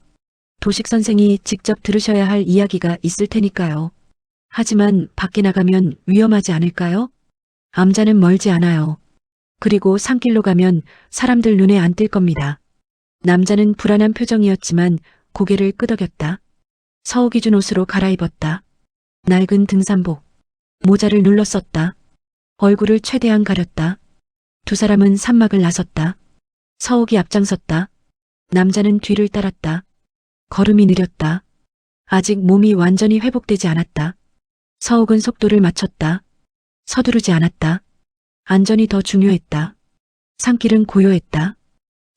도식 선생이 직접 들으셔야 할 이야기가 있을 테니까요. 하지만 밖에 나가면 위험하지 않을까요? 암자는 멀지 않아요. 그리고 산길로 가면 사람들 눈에 안 띌 겁니다. 남자는 불안한 표정이었지만 고개를 끄덕였다. 서욱이 준 옷으로 갈아입었다. 낡은 등산복. 모자를 눌러 썼다. 얼굴을 최대한 가렸다. 두 사람은 산막을 나섰다. 서욱이 앞장섰다. 남자는 뒤를 따랐다. 걸음이 느렸다. 아직 몸이 완전히 회복되지 않았다. 서욱은 속도를 맞췄다. 서두르지 않았다. 안전이 더 중요했다. 산길은 고요했다.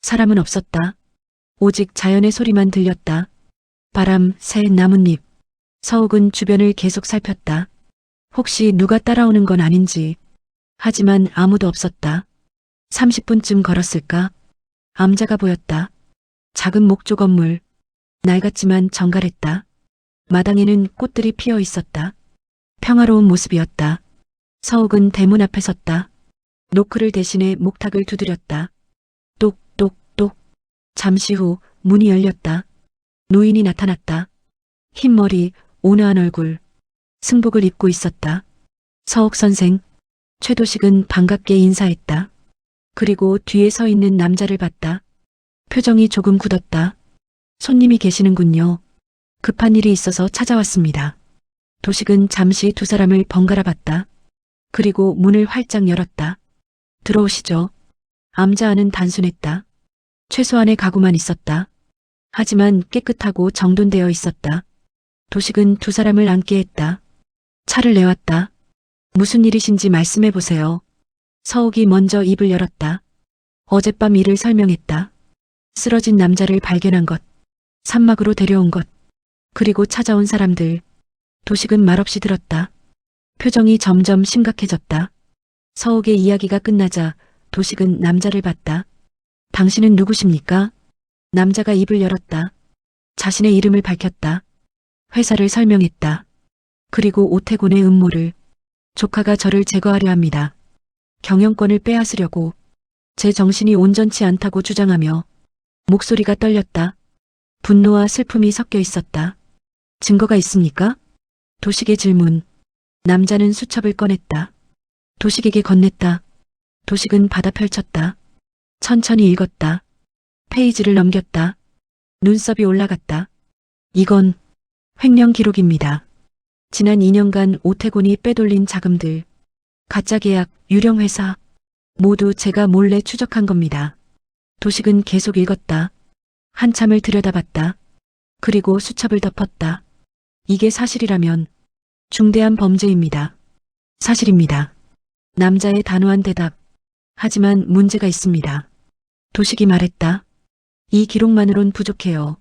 사람은 없었다. 오직 자연의 소리만 들렸다. 바람, 새, 나뭇잎. 서욱은 주변을 계속 살폈다. 혹시 누가 따라오는 건 아닌지. 하지만 아무도 없었다. 30분쯤 걸었을까? 암자가 보였다. 작은 목조 건물. 낡았지만 정갈했다. 마당에는 꽃들이 피어 있었다. 평화로운 모습이었다. 서욱은 대문 앞에 섰다. 노크를 대신해 목탁을 두드렸다. 똑똑똑. 잠시 후 문이 열렸다. 노인이 나타났다. 흰 머리, 온화한 얼굴. 승복을 입고 있었다. 서욱 선생. 최도식은 반갑게 인사했다. 그리고 뒤에 서 있는 남자를 봤다. 표정이 조금 굳었다. 손님이 계시는군요. 급한 일이 있어서 찾아왔습니다. 도식은 잠시 두 사람을 번갈아 봤다. 그리고 문을 활짝 열었다. 들어오시죠. 암자 안은 단순했다. 최소한의 가구만 있었다. 하지만 깨끗하고 정돈되어 있었다. 도식은 두 사람을 앉게 했다. 차를 내왔다. 무슨 일이신지 말씀해 보세요. 서욱이 먼저 입을 열었다. 어젯밤 일을 설명했다. 쓰러진 남자를 발견한 것, 산막으로 데려온 것, 그리고 찾아온 사람들. 도식은 말없이 들었다. 표정이 점점 심각해졌다. 서욱의 이야기가 끝나자 도식은 남자를 봤다. 당신은 누구십니까? 남자가 입을 열었다. 자신의 이름을 밝혔다. 회사를 설명했다. 그리고 오태곤의 음모를. 조카가 저를 제거하려 합니다. 경영권을 빼앗으려고. 제 정신이 온전치 않다고 주장하며. 목소리가 떨렸다. 분노와 슬픔이 섞여 있었다. 증거가 있습니까? 도식의 질문. 남자는 수첩을 꺼냈다. 도식에게 건넸다. 도식은 받아 펼쳤다. 천천히 읽었다. 페이지를 넘겼다. 눈썹이 올라갔다. 이건 횡령 기록입니다. 지난 2년간 오태곤이 빼돌린 자금들, 가짜 계약, 유령 회사, 모두 제가 몰래 추적한 겁니다. 도식은 계속 읽었다. 한참을 들여다봤다. 그리고 수첩을 덮었다. 이게 사실이라면 중대한 범죄입니다. 사실입니다. 남자의 단호한 대답. 하지만 문제가 있습니다. 도식이 말했다. 이 기록만으론 부족해요.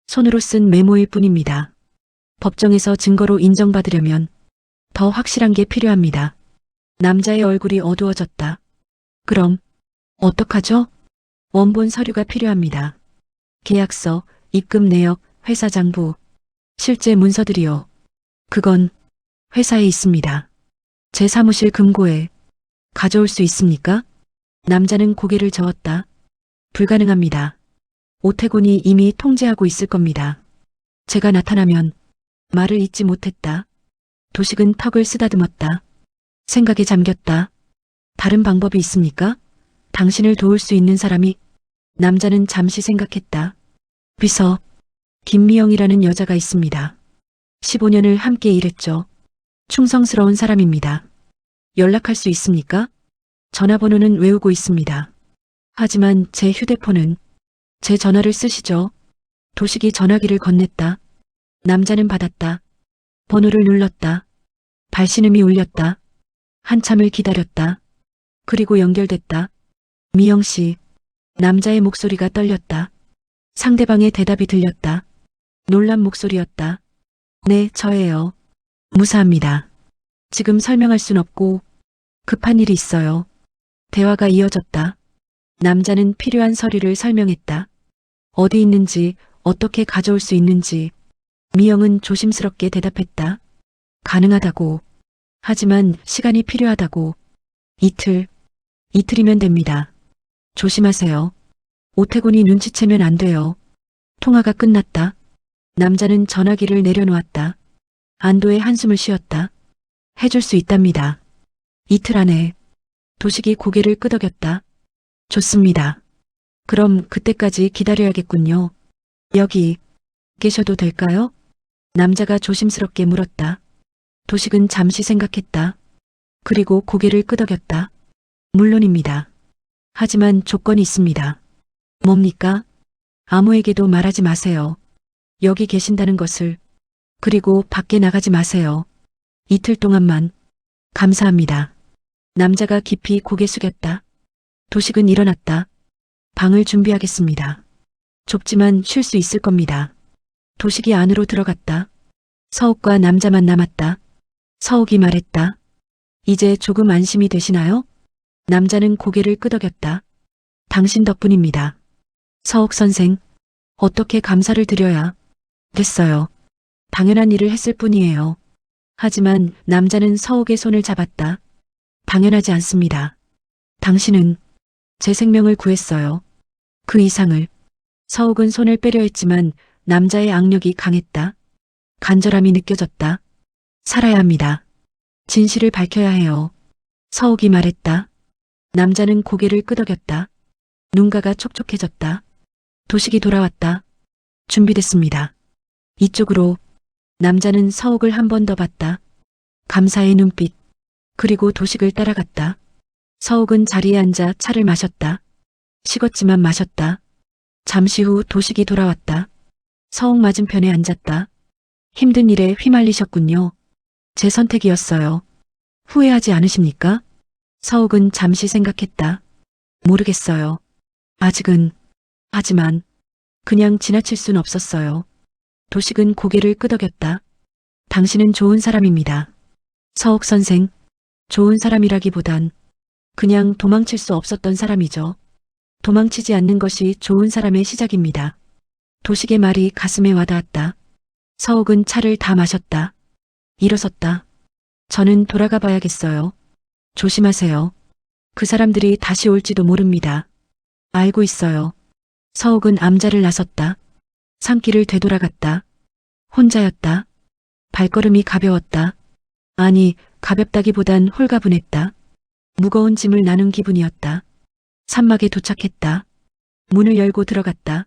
손으로 쓴 메모일 뿐입니다. 법정에서 증거로 인정받으려면 더 확실한 게 필요합니다. 남자의 얼굴이 어두워졌다. 그럼 어떡하죠? 원본 서류가 필요합니다. 계약서, 입금 내역, 회사 장부, 실제 문서들이요. 그건 회사에 있습니다. 제 사무실 금고에. 가져올 수 있습니까? 남자는 고개를 저었다. 불가능합니다. 오태곤이 이미 통제하고 있을 겁니다. 제가 나타나면. 말을 잇지 못했다. 도식은 턱을 쓰다듬었다. 생각에 잠겼다. 다른 방법이 있습니까? 당신을 도울 수 있는 사람이. 남자는 잠시 생각했다. 비서 김미영이라는 여자가 있습니다. 15년을 함께 일했죠. 충성스러운 사람입니다. 연락할 수 있습니까? 전화번호는 외우고 있습니다. 하지만 제 휴대폰은 제 전화를 쓰시죠. 도식이 전화기를 건넸다. 남자는 받았다. 번호를 눌렀다. 발신음이 울렸다. 한참을 기다렸다. 그리고 연결됐다. 미영 씨. 남자의 목소리가 떨렸다. 상대방의 대답이 들렸다. 놀란 목소리였다. 네, 저예요. 무사합니다. 지금 설명할 순 없고 급한 일이 있어요. 대화가 이어졌다. 남자는 필요한 서류를 설명했다. 어디 있는지, 어떻게 가져올 수 있는지. 미영은 조심스럽게 대답했다. 가능하다고. 하지만 시간이 필요하다고. 이틀이면 됩니다. 조심하세요. 오태곤이 눈치채면 안 돼요. 통화가 끝났다. 남자는 전화기를 내려놓았다. 안도의 한숨을 쉬었다. 해줄 수 있답니다. 이틀 안에. 도식이 고개를 끄덕였다. 좋습니다. 그럼 그때까지 기다려야겠군요. 여기 계셔도 될까요? 남자가 조심스럽게 물었다. 도식은 잠시 생각했다. 그리고 고개를 끄덕였다. 물론입니다. 하지만 조건이 있습니다. 뭡니까? 아무에게도 말하지 마세요. 여기 계신다는 것을. 그리고 밖에 나가지 마세요. 이틀 동안만. 감사합니다. 남자가 깊이 고개 숙였다. 도식은 일어났다. 방을 준비하겠습니다. 좁지만 쉴 수 있을 겁니다. 도식이 안으로 들어갔다. 서욱과 남자만 남았다. 서욱이 말했다. 이제 조금 안심이 되시나요? 남자는 고개를 끄덕였다. 당신 덕분입니다. 서욱 선생, 어떻게 감사를 드려야 됐어요. 당연한 일을 했을 뿐이에요. 하지만 남자는 서욱의 손을 잡았다. 당연하지 않습니다. 당신은 제 생명을 구했어요. 그 이상을. 서욱은 손을 빼려 했지만 남자의 악력이 강했다. 간절함이 느껴졌다. 살아야 합니다. 진실을 밝혀야 해요. 서욱이 말했다. 남자는 고개를 끄덕였다. 눈가가 촉촉해졌다. 도식이 돌아왔다. 준비됐습니다. 이쪽으로. 남자는 서욱을 한 번 더 봤다. 감사의 눈빛. 그리고 도식을 따라갔다. 서욱은 자리에 앉아 차를 마셨다. 식었지만 마셨다. 잠시 후 도식이 돌아왔다. 서욱 맞은편에 앉았다. 힘든 일에 휘말리셨군요. 제 선택이었어요. 후회하지 않으십니까? 서욱은 잠시 생각했다. 모르겠어요. 아직은. 하지만 그냥 지나칠 순 없었어요. 도식은 고개를 끄덕였다. 당신은 좋은 사람입니다. 서욱 선생, 좋은 사람이라기보단 그냥 도망칠 수 없었던 사람이죠. 도망치지 않는 것이 좋은 사람의 시작입니다. 도식의 말이 가슴에 와닿았다. 서욱은 차를 다 마셨다. 일어섰다. 저는 돌아가 봐야겠어요. 조심하세요. 그 사람들이 다시 올지도 모릅니다. 알고 있어요. 서욱은 암자를 나섰다. 산길을 되돌아갔다. 혼자였다. 발걸음이 가벼웠다. 아니, 가볍다기보단 홀가분했다. 무거운 짐을 나눈 기분이었다. 산막에 도착했다. 문을 열고 들어갔다.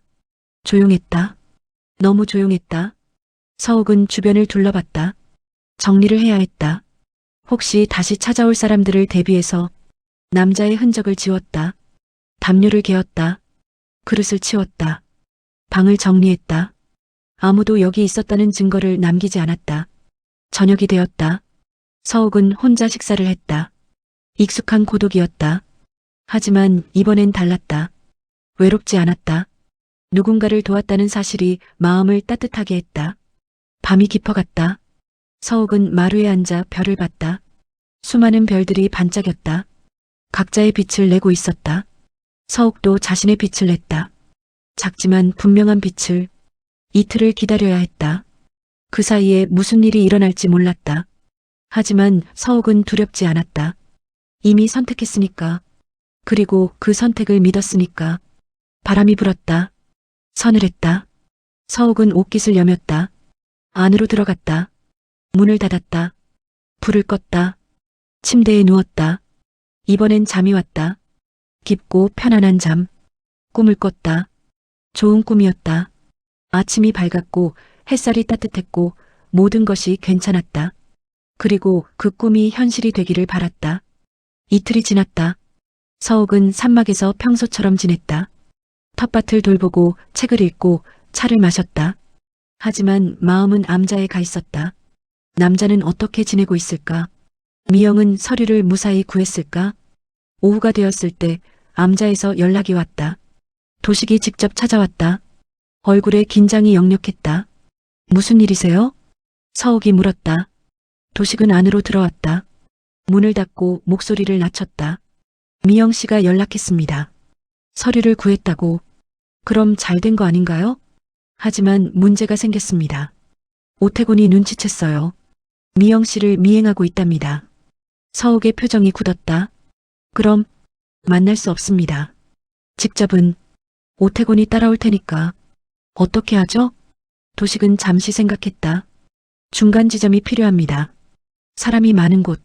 조용했다. 너무 조용했다. 서욱은 주변을 둘러봤다. 정리를 해야 했다. 혹시 다시 찾아올 사람들을 대비해서 남자의 흔적을 지웠다. 담요를 개었다. 그릇을 치웠다. 방을 정리했다. 아무도 여기 있었다는 증거를 남기지 않았다. 저녁이 되었다. 서욱은 혼자 식사를 했다. 익숙한 고독이었다. 하지만 이번엔 달랐다. 외롭지 않았다. 누군가를 도왔다는 사실이 마음을 따뜻하게 했다. 밤이 깊어갔다. 서욱은 마루에 앉아 별을 봤다. 수많은 별들이 반짝였다. 각자의 빛을 내고 있었다. 서욱도 자신의 빛을 냈다. 작지만 분명한 빛을. 이틀을 기다려야 했다. 그 사이에 무슨 일이 일어날지 몰랐다. 하지만 서욱은 두렵지 않았다. 이미 선택했으니까. 그리고 그 선택을 믿었으니까. 바람이 불었다. 서늘했다. 서욱은 옷깃을 여몄다. 안으로 들어갔다. 문을 닫았다. 불을 껐다. 침대에 누웠다. 이번엔 잠이 왔다. 깊고 편안한 잠. 꿈을 꿨다. 좋은 꿈이었다. 아침이 밝았고 햇살이 따뜻했고 모든 것이 괜찮았다. 그리고 그 꿈이 현실이 되기를 바랐다. 이틀이 지났다. 서옥은 산막에서 평소처럼 지냈다. 텃밭을 돌보고 책을 읽고 차를 마셨다. 하지만 마음은 암자에 가 있었다. 남자는 어떻게 지내고 있을까? 미영은 서류를 무사히 구했을까? 오후가 되었을 때 암자에서 연락이 왔다. 도식이 직접 찾아왔다. 얼굴에 긴장이 역력했다. 무슨 일이세요? 서옥이 물었다. 도식은 안으로 들어왔다. 문을 닫고 목소리를 낮췄다. 미영 씨가 연락했습니다. 서류를 구했다고. 그럼 잘 된 거 아닌가요? 하지만 문제가 생겼습니다. 오태곤이 눈치챘어요. 미영 씨를 미행하고 있답니다. 서옥의 표정이 굳었다. 그럼 만날 수 없습니다. 직접은 오태곤이 따라올 테니까. 어떻게 하죠? 도식은 잠시 생각했다. 중간 지점이 필요합니다. 사람이 많은 곳.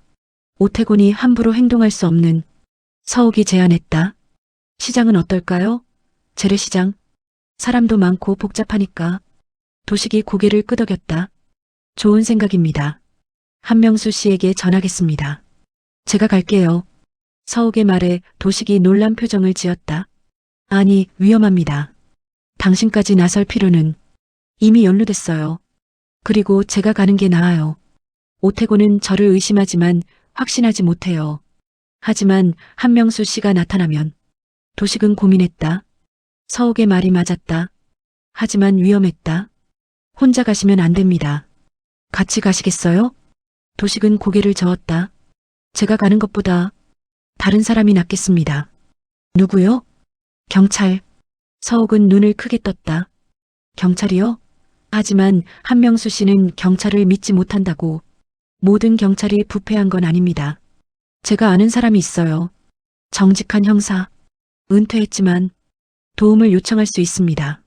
오태곤이 함부로 행동할 수 없는. 서옥이 제안했다. 시장은 어떨까요? 재래시장. 사람도 많고 복잡하니까. 도식이 고개를 끄덕였다. 좋은 생각입니다. 한명수 씨에게 전하겠습니다. 제가 갈게요. 서옥의 말에 도식이 놀란 표정을 지었다. 아니, 위험합니다. 당신까지 나설 필요는 이미 연루됐어요. 그리고 제가 가는 게 나아요. 오태곤은 저를 의심하지만 확신하지 못해요. 하지만 한명수 씨가 나타나면. 도식은 고민했다. 서옥의 말이 맞았다. 하지만 위험했다. 혼자 가시면 안 됩니다. 같이 가시겠어요? 도식은 고개를 저었다. 제가 가는 것보다 다른 사람이 낫겠습니다. 누구요? 경찰. 서옥은 눈을 크게 떴다. 경찰이요? 하지만 한명수 씨는 경찰을 믿지 못한다고. 모든 경찰이 부패한 건 아닙니다. 제가 아는 사람이 있어요. 정직한 형사. 은퇴했지만 도움을 요청할 수 있습니다.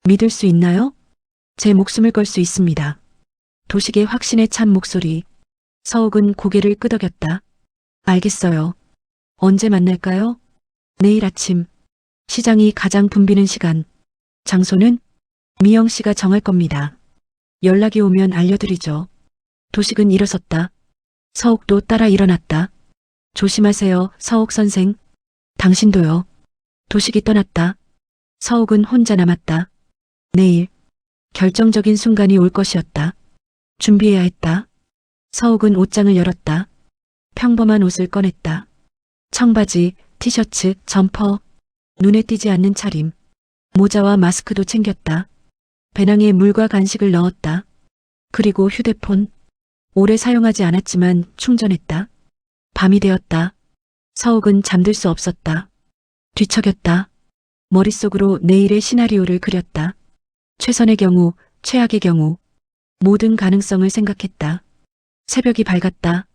믿을 수 있나요? 제 목숨을 걸 수 있습니다. 도식의 확신에 찬 목소리. 서옥은 고개를 끄덕였다. 알겠어요. 언제 만날까요? 내일 아침. 시장이 가장 붐비는 시간. 장소는 미영 씨가 정할 겁니다. 연락이 오면 알려드리죠. 도식은 일어섰다. 서옥도 따라 일어났다. 조심하세요, 서옥 선생. 당신도요. 도식이 떠났다. 서옥은 혼자 남았다. 내일 결정적인 순간이 올 것이었다. 준비해야 했다. 서옥은 옷장을 열었다. 평범한 옷을 꺼냈다. 청바지, 티셔츠, 점퍼, 눈에 띄지 않는 차림, 모자와 마스크도 챙겼다. 배낭에 물과 간식을 넣었다. 그리고 휴대폰. 오래 사용하지 않았지만 충전했다. 밤이 되었다. 서옥은 잠들 수 없었다. 뒤척였다. 머릿속으로 내일의 시나리오를 그렸다. 최선의 경우, 최악의 경우, 모든 가능성을 생각했다. 새벽이 밝았다.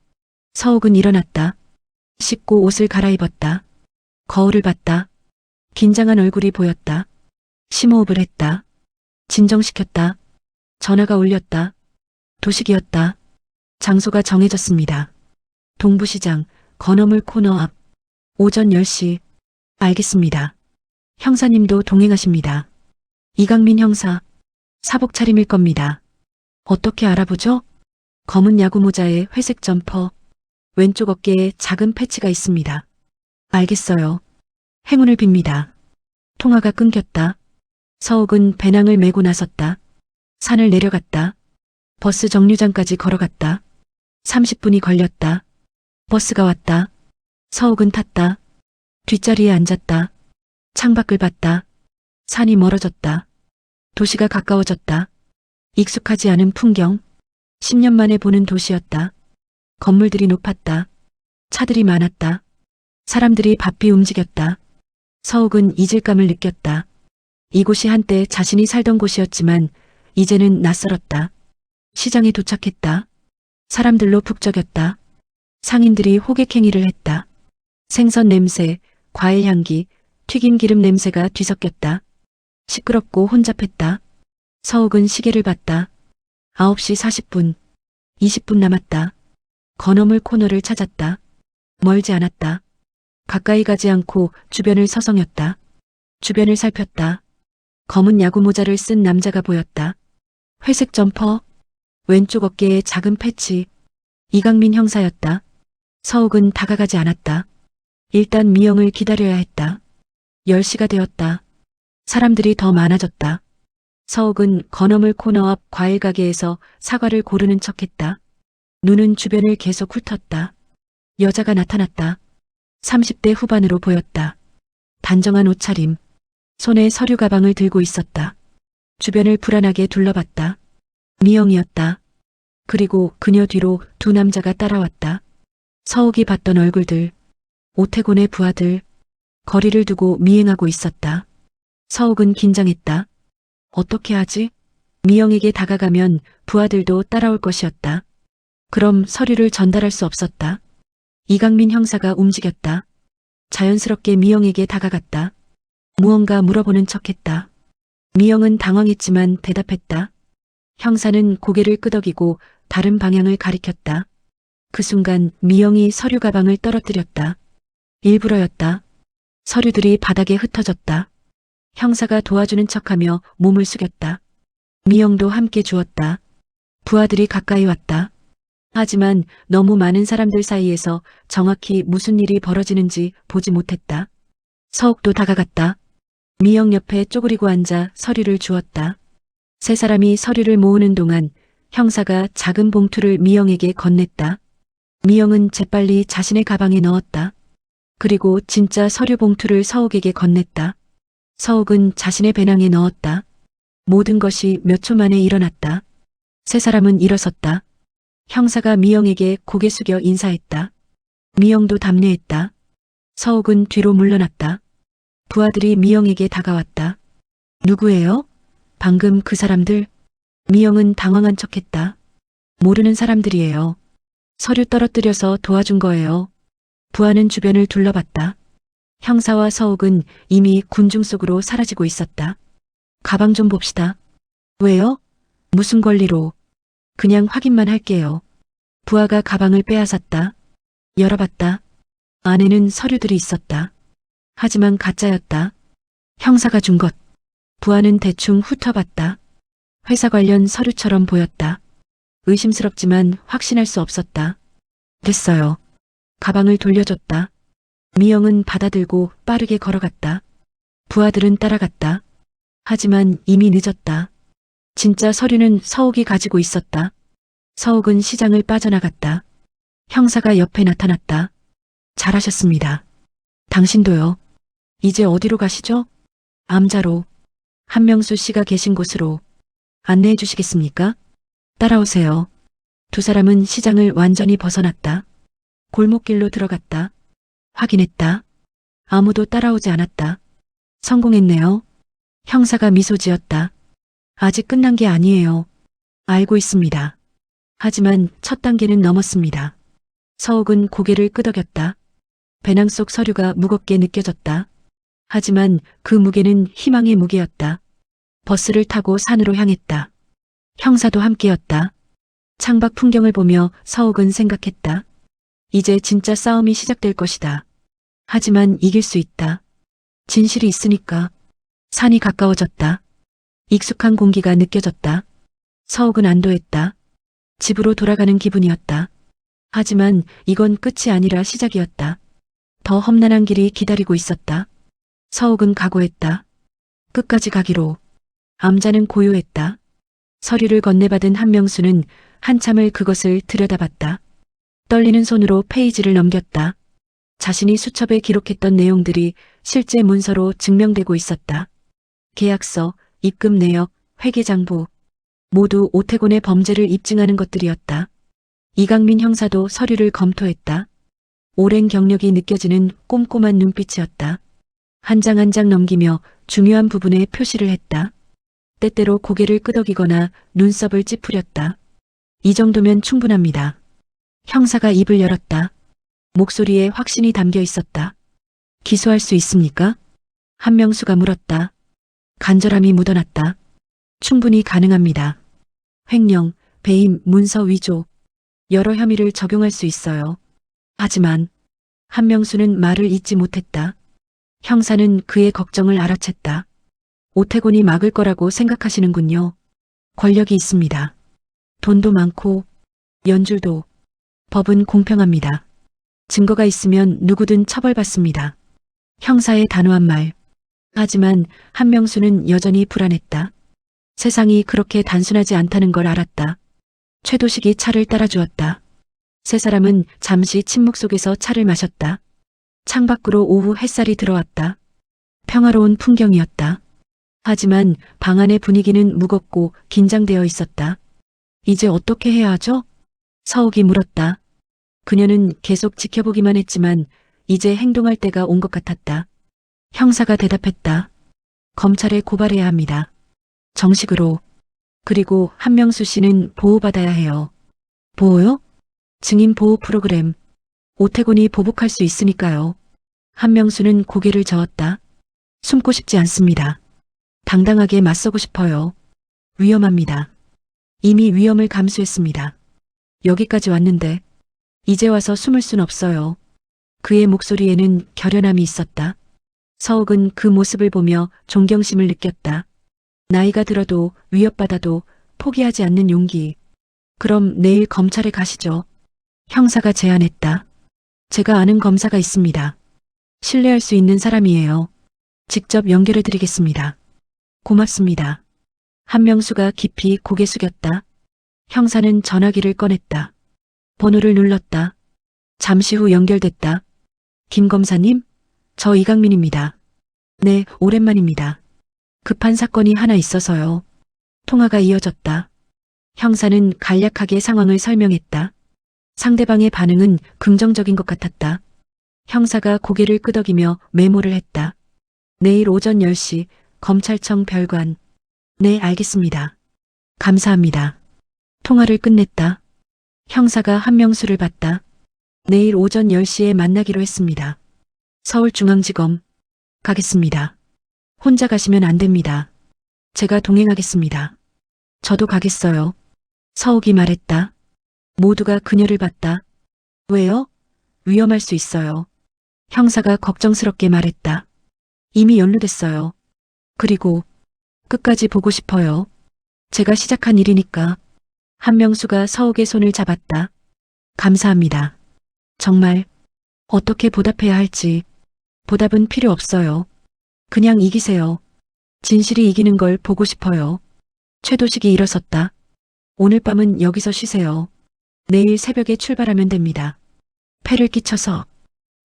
서옥은 일어났다. 씻고 옷을 갈아입었다. 거울을 봤다. 긴장한 얼굴이 보였다. 심호흡을 했다. 진정시켰다. 전화가 울렸다. 도식이었다. 장소가 정해졌습니다. 동부시장, 건어물 코너 앞. 오전 10시. 알겠습니다. 형사님도 동행하십니다. 이강민 형사. 사복 차림일 겁니다. 어떻게 알아보죠? 검은 야구 모자에 회색 점퍼. 왼쪽 어깨에 작은 패치가 있습니다. 알겠어요. 행운을 빕니다. 통화가 끊겼다. 서옥은 배낭을 메고 나섰다. 산을 내려갔다. 버스 정류장까지 걸어갔다. 30분이 걸렸다. 버스가 왔다. 서옥은 탔다. 뒷자리에 앉았다. 창밖을 봤다. 산이 멀어졌다. 도시가 가까워졌다. 익숙하지 않은 풍경. 10년 만에 보는 도시였다. 건물들이 높았다. 차들이 많았다. 사람들이 바삐 움직였다. 서옥은 이질감을 느꼈다. 이곳이 한때 자신이 살던 곳이었지만 이제는 낯설었다. 시장에 도착했다. 사람들로 북적였다. 상인들이 호객행위를 했다. 생선 냄새, 과일 향기, 튀김 기름 냄새가 뒤섞였다. 시끄럽고 혼잡했다. 서옥은 시계를 봤다. 9시 40분. 20분 남았다. 건어물 코너를 찾았다. 멀지 않았다. 가까이 가지 않고 주변을 서성였다. 주변을 살폈다. 검은 야구 모자를 쓴 남자가 보였다. 회색 점퍼, 왼쪽 어깨에 작은 패치. 이강민 형사였다. 서옥은 다가가지 않았다. 일단 미영을 기다려야 했다. 10시가 되었다. 사람들이 더 많아졌다. 서옥은 건어물 코너 앞 과일 가게에서 사과를 고르는 척했다. 눈은 주변을 계속 훑었다. 여자가 나타났다. 30대 후반으로 보였다. 단정한 옷차림. 손에 서류 가방을 들고 있었다. 주변을 불안하게 둘러봤다. 미영이었다. 그리고 그녀 뒤로 두 남자가 따라왔다. 서옥이 봤던 얼굴들. 오태곤의 부하들. 거리를 두고 미행하고 있었다. 서옥은 긴장했다. 어떻게 하지? 미영에게 다가가면 부하들도 따라올 것이었다. 그럼 서류를 전달할 수 없었다. 이강민 형사가 움직였다. 자연스럽게 미영에게 다가갔다. 무언가 물어보는 척했다. 미영은 당황했지만 대답했다. 형사는 고개를 끄덕이고 다른 방향을 가리켰다. 그 순간 미영이 서류 가방을 떨어뜨렸다. 일부러였다. 서류들이 바닥에 흩어졌다. 형사가 도와주는 척하며 몸을 숙였다. 미영도 함께 주었다. 부하들이 가까이 왔다. 하지만 너무 많은 사람들 사이에서 정확히 무슨 일이 벌어지는지 보지 못했다. 서옥도 다가갔다. 미영 옆에 쪼그리고 앉아 서류를 주었다. 세 사람이 서류를 모으는 동안 형사가 작은 봉투를 미영에게 건넸다. 미영은 재빨리 자신의 가방에 넣었다. 그리고 진짜 서류 봉투를 서옥에게 건넸다. 서옥은 자신의 배낭에 넣었다. 모든 것이 몇 초 만에 일어났다. 세 사람은 일어섰다. 형사가 미영에게 고개 숙여 인사했다. 미영도 답례했다. 서옥은 뒤로 물러났다. 부하들이 미영에게 다가왔다. 누구예요? 방금 그 사람들? 미영은 당황한 척했다. 모르는 사람들이에요. 서류 떨어뜨려서 도와준 거예요. 부하는 주변을 둘러봤다. 형사와 서옥은 이미 군중 속으로 사라지고 있었다. 가방 좀 봅시다. 왜요? 무슨 권리로? 그냥 확인만 할게요. 부하가 가방을 빼앗았다. 열어봤다. 안에는 서류들이 있었다. 하지만 가짜였다. 형사가 준 것. 부하는 대충 훑어봤다. 회사 관련 서류처럼 보였다. 의심스럽지만 확신할 수 없었다. 됐어요. 가방을 돌려줬다. 미영은 받아들고 빠르게 걸어갔다. 부하들은 따라갔다. 하지만 이미 늦었다. 진짜 서류는 서옥이 가지고 있었다. 서옥은 시장을 빠져나갔다. 형사가 옆에 나타났다. 잘하셨습니다. 당신도요. 이제 어디로 가시죠? 암자로. 한명수 씨가 계신 곳으로. 안내해 주시겠습니까? 따라오세요. 두 사람은 시장을 완전히 벗어났다. 골목길로 들어갔다. 확인했다. 아무도 따라오지 않았다. 성공했네요. 형사가 미소 지었다. 아직 끝난 게 아니에요. 알고 있습니다. 하지만 첫 단계는 넘었습니다. 서옥은 고개를 끄덕였다. 배낭 속 서류가 무겁게 느껴졌다. 하지만 그 무게는 희망의 무게였다. 버스를 타고 산으로 향했다. 형사도 함께였다. 창밖 풍경을 보며 서옥은 생각했다. 이제 진짜 싸움이 시작될 것이다. 하지만 이길 수 있다. 진실이 있으니까. 산이 가까워졌다. 익숙한 공기가 느껴졌다. 서옥은 안도했다. 집으로 돌아가는 기분이었다. 하지만 이건 끝이 아니라 시작이었다. 더 험난한 길이 기다리고 있었다. 서옥은 각오했다. 끝까지 가기로. 암자는 고요했다. 서류를 건네받은 한명수는 한참을 그것을 들여다봤다. 떨리는 손으로 페이지를 넘겼다. 자신이 수첩에 기록했던 내용들이 실제 문서로 증명되고 있었다. 계약서, 입금 내역, 회계장부. 모두 오태곤의 범죄를 입증하는 것들이었다. 이강민 형사도 서류를 검토했다. 오랜 경력이 느껴지는 꼼꼼한 눈빛이었다. 한 장 한 장 넘기며 중요한 부분에 표시를 했다. 때때로 고개를 끄덕이거나 눈썹을 찌푸렸다. 이 정도면 충분합니다. 형사가 입을 열었다. 목소리에 확신이 담겨 있었다. 기소할 수 있습니까? 한명수가 물었다. 간절함이 묻어났다. 충분히 가능합니다. 횡령, 배임, 문서 위조. 여러 혐의를 적용할 수 있어요. 하지만 한명수는 말을 잇지 못했다. 형사는 그의 걱정을 알아챘다. 오태곤이 막을 거라고 생각하시는군요. 권력이 있습니다. 돈도 많고 연줄도. 법은 공평합니다. 증거가 있으면 누구든 처벌받습니다. 형사의 단호한 말. 하지만 한명수는 여전히 불안했다. 세상이 그렇게 단순하지 않다는 걸 알았다. 최도식이 차를 따라주었다. 세 사람은 잠시 침묵 속에서 차를 마셨다. 창밖으로 오후 햇살이 들어왔다. 평화로운 풍경이었다. 하지만 방 안의 분위기는 무겁고 긴장되어 있었다. 이제 어떻게 해야 하죠? 서욱이 물었다. 그녀는 계속 지켜보기만 했지만 이제 행동할 때가 온 것 같았다. 형사가 대답했다. 검찰에 고발해야 합니다. 정식으로. 그리고 한명수 씨는 보호받아야 해요. 보호요? 증인 보호 프로그램. 오태곤이 보복할 수 있으니까요. 한명수는 고개를 저었다. 숨고 싶지 않습니다. 당당하게 맞서고 싶어요. 위험합니다. 이미 위험을 감수했습니다. 여기까지 왔는데 이제 와서 숨을 순 없어요. 그의 목소리에는 결연함이 있었다. 서욱은 그 모습을 보며 존경심을 느꼈다. 나이가 들어도 위협받아도 포기하지 않는 용기. 그럼 내일 검찰에 가시죠. 형사가 제안했다. 제가 아는 검사가 있습니다. 신뢰할 수 있는 사람이에요. 직접 연결해 드리겠습니다. 고맙습니다. 한명수가 깊이 고개 숙였다. 형사는 전화기를 꺼냈다. 번호를 눌렀다. 잠시 후 연결됐다. 김 검사님? 저 이강민입니다. 네, 오랜만입니다. 급한 사건이 하나 있어서요. 통화가 이어졌다. 형사는 간략하게 상황을 설명했다. 상대방의 반응은 긍정적인 것 같았다. 형사가 고개를 끄덕이며 메모를 했다. 내일 오전 10시 검찰청 별관. 네, 알겠습니다. 감사합니다. 통화를 끝냈다. 형사가 한명수를 봤다. 내일 오전 10시에 만나기로 했습니다. 서울중앙지검. 가겠습니다. 혼자 가시면 안 됩니다. 제가 동행하겠습니다. 저도 가겠어요. 서욱이 말했다. 모두가 그녀를 봤다. 왜요? 위험할 수 있어요. 형사가 걱정스럽게 말했다. 이미 연루됐어요. 그리고 끝까지 보고 싶어요. 제가 시작한 일이니까. 한명수가 서욱의 손을 잡았다. 감사합니다. 정말 어떻게 보답해야 할지. 보답은 필요 없어요. 그냥 이기세요. 진실이 이기는 걸 보고 싶어요. 최도식이 일어섰다. 오늘 밤은 여기서 쉬세요. 내일 새벽에 출발하면 됩니다. 폐를 끼쳐서.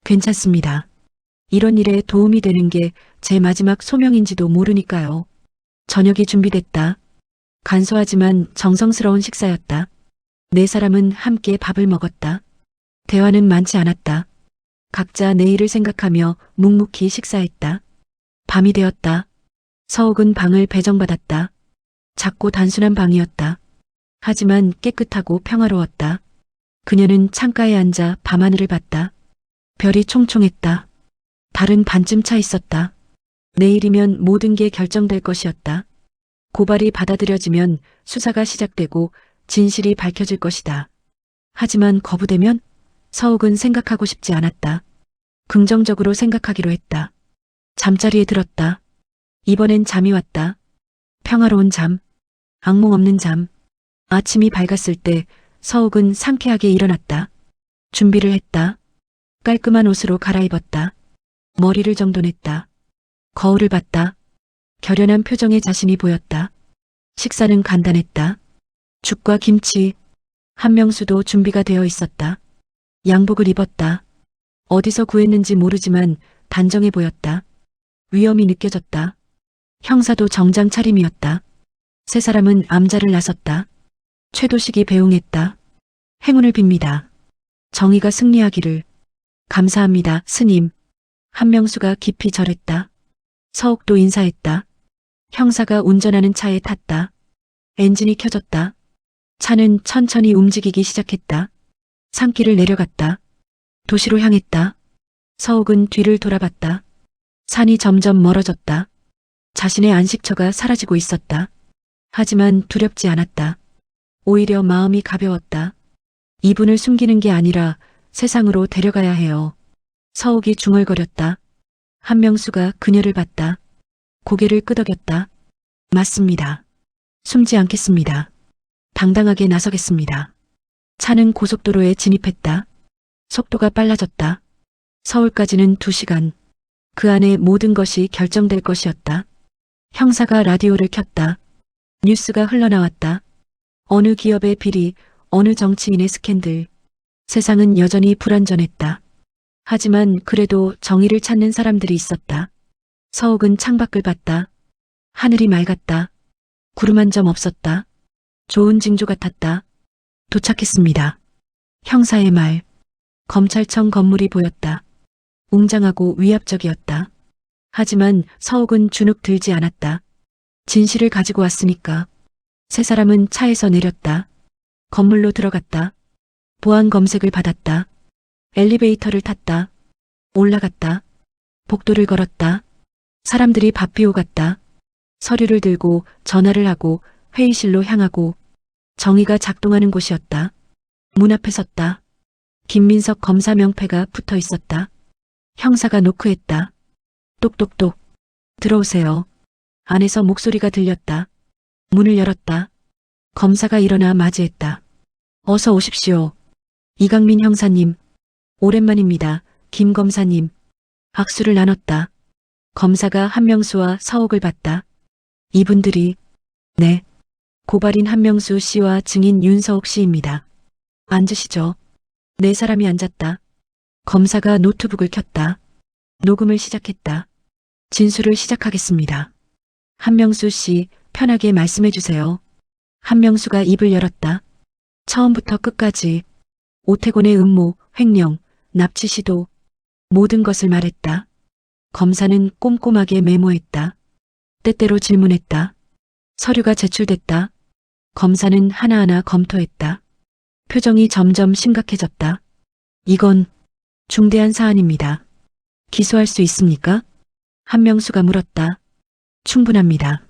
괜찮습니다. 이런 일에 도움이 되는 게 제 마지막 소명인지도 모르니까요. 저녁이 준비됐다. 간소하지만 정성스러운 식사였다. 네 사람은 함께 밥을 먹었다. 대화는 많지 않았다. 각자 내일을 생각하며 묵묵히 식사했다. 밤이 되었다. 서욱은 방을 배정받았다. 작고 단순한 방이었다. 하지만 깨끗하고 평화로웠다. 그녀는 창가에 앉아 밤하늘을 봤다. 별이 총총했다. 달은 반쯤 차 있었다. 내일이면 모든 게 결정될 것이었다. 고발이 받아들여지면 수사가 시작되고 진실이 밝혀질 것이다. 하지만 거부되면? 서욱은 생각하고 싶지 않았다. 긍정적으로 생각하기로 했다. 잠자리에 들었다. 이번엔 잠이 왔다. 평화로운 잠. 악몽 없는 잠. 아침이 밝았을 때 서욱은 상쾌하게 일어났다. 준비를 했다. 깔끔한 옷으로 갈아입었다. 머리를 정돈했다. 거울을 봤다. 결연한 표정의 자신이 보였다. 식사는 간단했다. 죽과 김치. 한명수도 준비가 되어 있었다. 양복을 입었다. 어디서 구했는지 모르지만 단정해 보였다. 위험이 느껴졌다. 형사도 정장 차림이었다. 세 사람은 암자를 나섰다. 최도식이 배웅했다. 행운을 빕니다. 정의가 승리하기를. 감사합니다, 스님. 한명수가 깊이 절했다. 서욱도 인사했다. 형사가 운전하는 차에 탔다. 엔진이 켜졌다. 차는 천천히 움직이기 시작했다. 산길을 내려갔다. 도시로 향했다. 서욱은 뒤를 돌아봤다. 산이 점점 멀어졌다. 자신의 안식처가 사라지고 있었다. 하지만 두렵지 않았다. 오히려 마음이 가벼웠다. 이분을 숨기는 게 아니라 세상으로 데려가야 해요. 서욱이 중얼거렸다. 한명수가 그녀를 봤다. 고개를 끄덕였다. 맞습니다. 숨지 않겠습니다. 당당하게 나서겠습니다. 차는 고속도로에 진입했다. 속도가 빨라졌다. 서울까지는 2시간. 그 안에 모든 것이 결정될 것이었다. 형사가 라디오를 켰다. 뉴스가 흘러나왔다. 어느 기업의 비리, 어느 정치인의 스캔들. 세상은 여전히 불완전했다. 하지만 그래도 정의를 찾는 사람들이 있었다. 서욱은 창밖을 봤다. 하늘이 맑았다. 구름 한 점 없었다. 좋은 징조 같았다. 도착했습니다. 형사의 말. 검찰청 건물이 보였다. 웅장하고 위압적이었다. 하지만 서욱은 주눅 들지 않았다. 진실을 가지고 왔으니까. 세 사람은 차에서 내렸다. 건물로 들어갔다. 보안 검색을 받았다. 엘리베이터를 탔다. 올라갔다. 복도를 걸었다. 사람들이 바삐오갔다. 서류를 들고 전화를 하고 회의실로 향하고 정의가 작동하는 곳이었다. 문 앞에 섰다. 김민석 검사 명패가 붙어 있었다. 형사가 노크했다. 똑똑똑. 들어오세요. 안에서 목소리가 들렸다. 문을 열었다. 검사가 일어나 맞이했다. 어서 오십시오. 이강민 형사님. 오랜만입니다. 김 검사님. 악수를 나눴다. 검사가 한명수와 서욱을 봤다. 이분들이 네. 고발인 한명수 씨와 증인 윤서욱 씨입니다. 앉으시죠. 네 사람이 앉았다. 검사가 노트북을 켰다. 녹음을 시작했다. 진술을 시작하겠습니다. 한명수 씨, 편하게 말씀해 주세요. 한명수가 입을 열었다. 처음부터 끝까지 오태곤의 음모, 횡령, 납치 시도, 모든 것을 말했다. 검사는 꼼꼼하게 메모했다. 때때로 질문했다. 서류가 제출됐다. 검사는 하나하나 검토했다. 표정이 점점 심각해졌다. 이건 중대한 사안입니다. 기소할 수 있습니까? 한명수가 물었다. 충분합니다.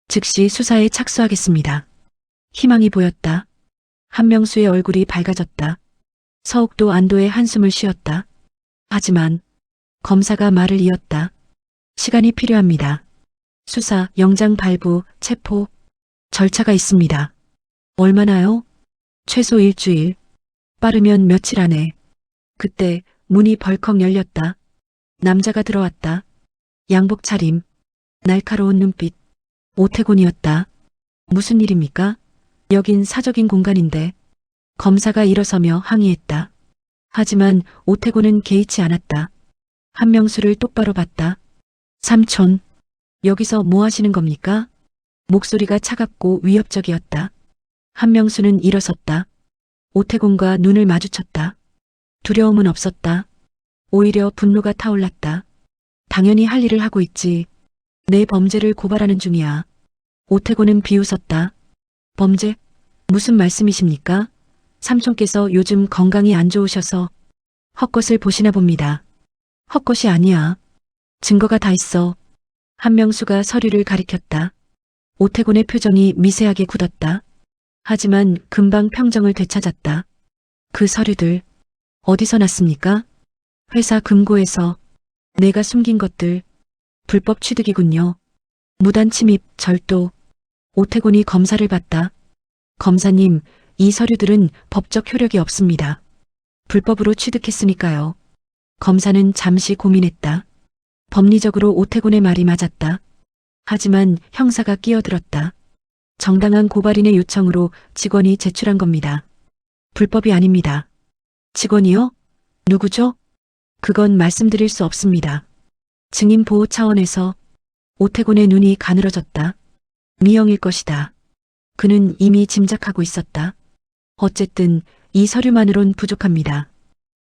즉시 수사에 착수하겠습니다. 희망이 보였다. 한명수의 얼굴이 밝아졌다. 서욱도 안도의 한숨을 쉬었다. 하지만 검사가 말을 이었다. 시간이 필요합니다. 수사, 영장 발부, 체포, 절차가 있습니다. 얼마나요? 최소 일주일, 빠르면 며칠 안에. 그때 문이 벌컥 열렸다. 남자가 들어왔다. 양복 차림, 날카로운 눈빛. 오태곤이었다. 무슨 일입니까? 여긴 사적인 공간인데. 검사가 일어서며 항의했다. 하지만 오태곤은 개의치 않았다. 한명수를 똑바로 봤다. 삼촌, 여기서 뭐 하시는 겁니까? 목소리가 차갑고 위협적이었다. 한명수는 일어섰다. 오태곤과 눈을 마주쳤다. 두려움은 없었다. 오히려 분노가 타올랐다. 당연히 할 일을 하고 있지. 내 범죄를 고발하는 중이야. 오태곤은 비웃었다. 범죄? 무슨 말씀이십니까? 삼촌께서 요즘 건강이 안 좋으셔서 헛것을 보시나 봅니다. 헛것이 아니야. 증거가 다 있어. 한명수가 서류를 가리켰다. 오태곤의 표정이 미세하게 굳었다. 하지만 금방 평정을 되찾았다. 그 서류들 어디서 났습니까? 회사 금고에서. 내가 숨긴 것들. 불법 취득이군요. 무단 침입, 절도. 오태곤이 검사를 봤다. 검사님, 이 서류들은 법적 효력이 없습니다. 불법으로 취득했으니까요. 검사는 잠시 고민했다. 법리적으로 오태곤의 말이 맞았다. 하지만 형사가 끼어들었다. 정당한 고발인의 요청으로 직원이 제출한 겁니다. 불법이 아닙니다. 직원이요? 누구죠? 그건 말씀드릴 수 없습니다. 증인 보호 차원에서. 오태곤의 눈이 가늘어졌다. 미영일 것이다. 그는 이미 짐작하고 있었다. 어쨌든 이 서류만으론 부족합니다.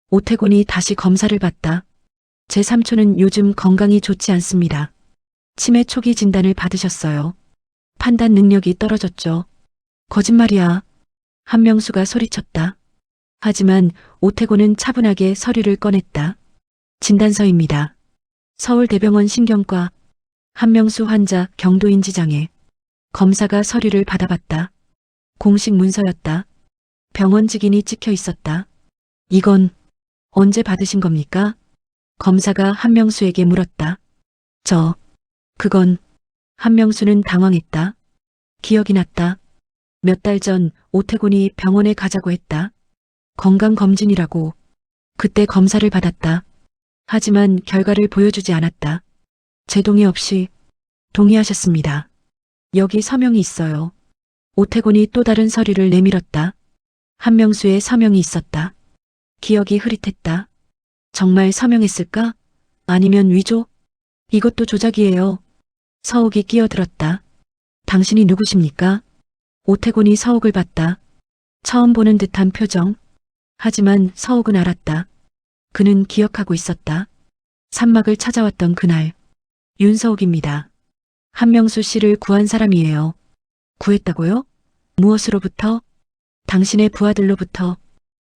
오태곤이 다시 검사를 받다. 제 삼촌은 요즘 건강이 좋지 않습니다. 치매 초기 진단을 받으셨어요. 판단 능력이 떨어졌죠. 거짓말이야. 한명수가 소리쳤다. 하지만 오태곤은 차분하게 서류를 꺼냈다. 진단서입니다. 서울대병원 신경과. 한명수 환자 경도인지장애. 검사가 서류를 받아봤다. 공식 문서였다. 병원 직인이 찍혀 있었다. 이건 언제 받으신 겁니까? 검사가 한명수에게 물었다. 그건. 한명수는 당황했다. 기억이 났다. 몇 달 전 오태곤이 병원에 가자고 했다. 건강검진이라고. 그때 검사를 받았다. 하지만 결과를 보여주지 않았다. 제 동의 없이 동의하셨습니다. 여기 서명이 있어요. 오태곤이 또 다른 서류를 내밀었다. 한명수의 서명이 있었다. 기억이 흐릿했다. 정말 서명했을까? 아니면 위조? 이것도 조작이에요. 서욱이 끼어들었다. 당신이 누구십니까? 오태곤이 서욱을 봤다. 처음 보는 듯한 표정. 하지만 서욱은 알았다. 그는 기억하고 있었다. 산막을 찾아왔던 그날. 윤서욱입니다. 한명수 씨를 구한 사람이에요. 구했다고요? 무엇으로부터? 당신의 부하들로부터.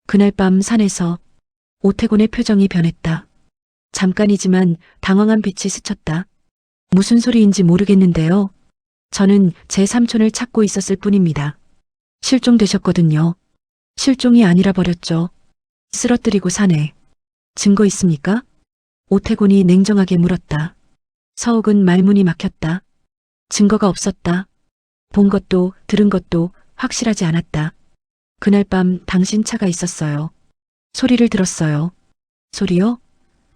그날 밤 산에서 오태곤의 표정이 변했다. 잠깐이지만 당황한 빛이 스쳤다. 무슨 소리인지 모르겠는데요. 저는 제 삼촌을 찾고 있었을 뿐입니다. 실종되셨거든요. 실종이 아니라 버렸죠. 쓰러뜨리고 산에. 증거 있습니까? 오태곤이 냉정하게 물었다. 서욱은 말문이 막혔다. 증거가 없었다. 본 것도 들은 것도 확실하지 않았다. 그날 밤 당신 차가 있었어요. 소리를 들었어요. 소리요?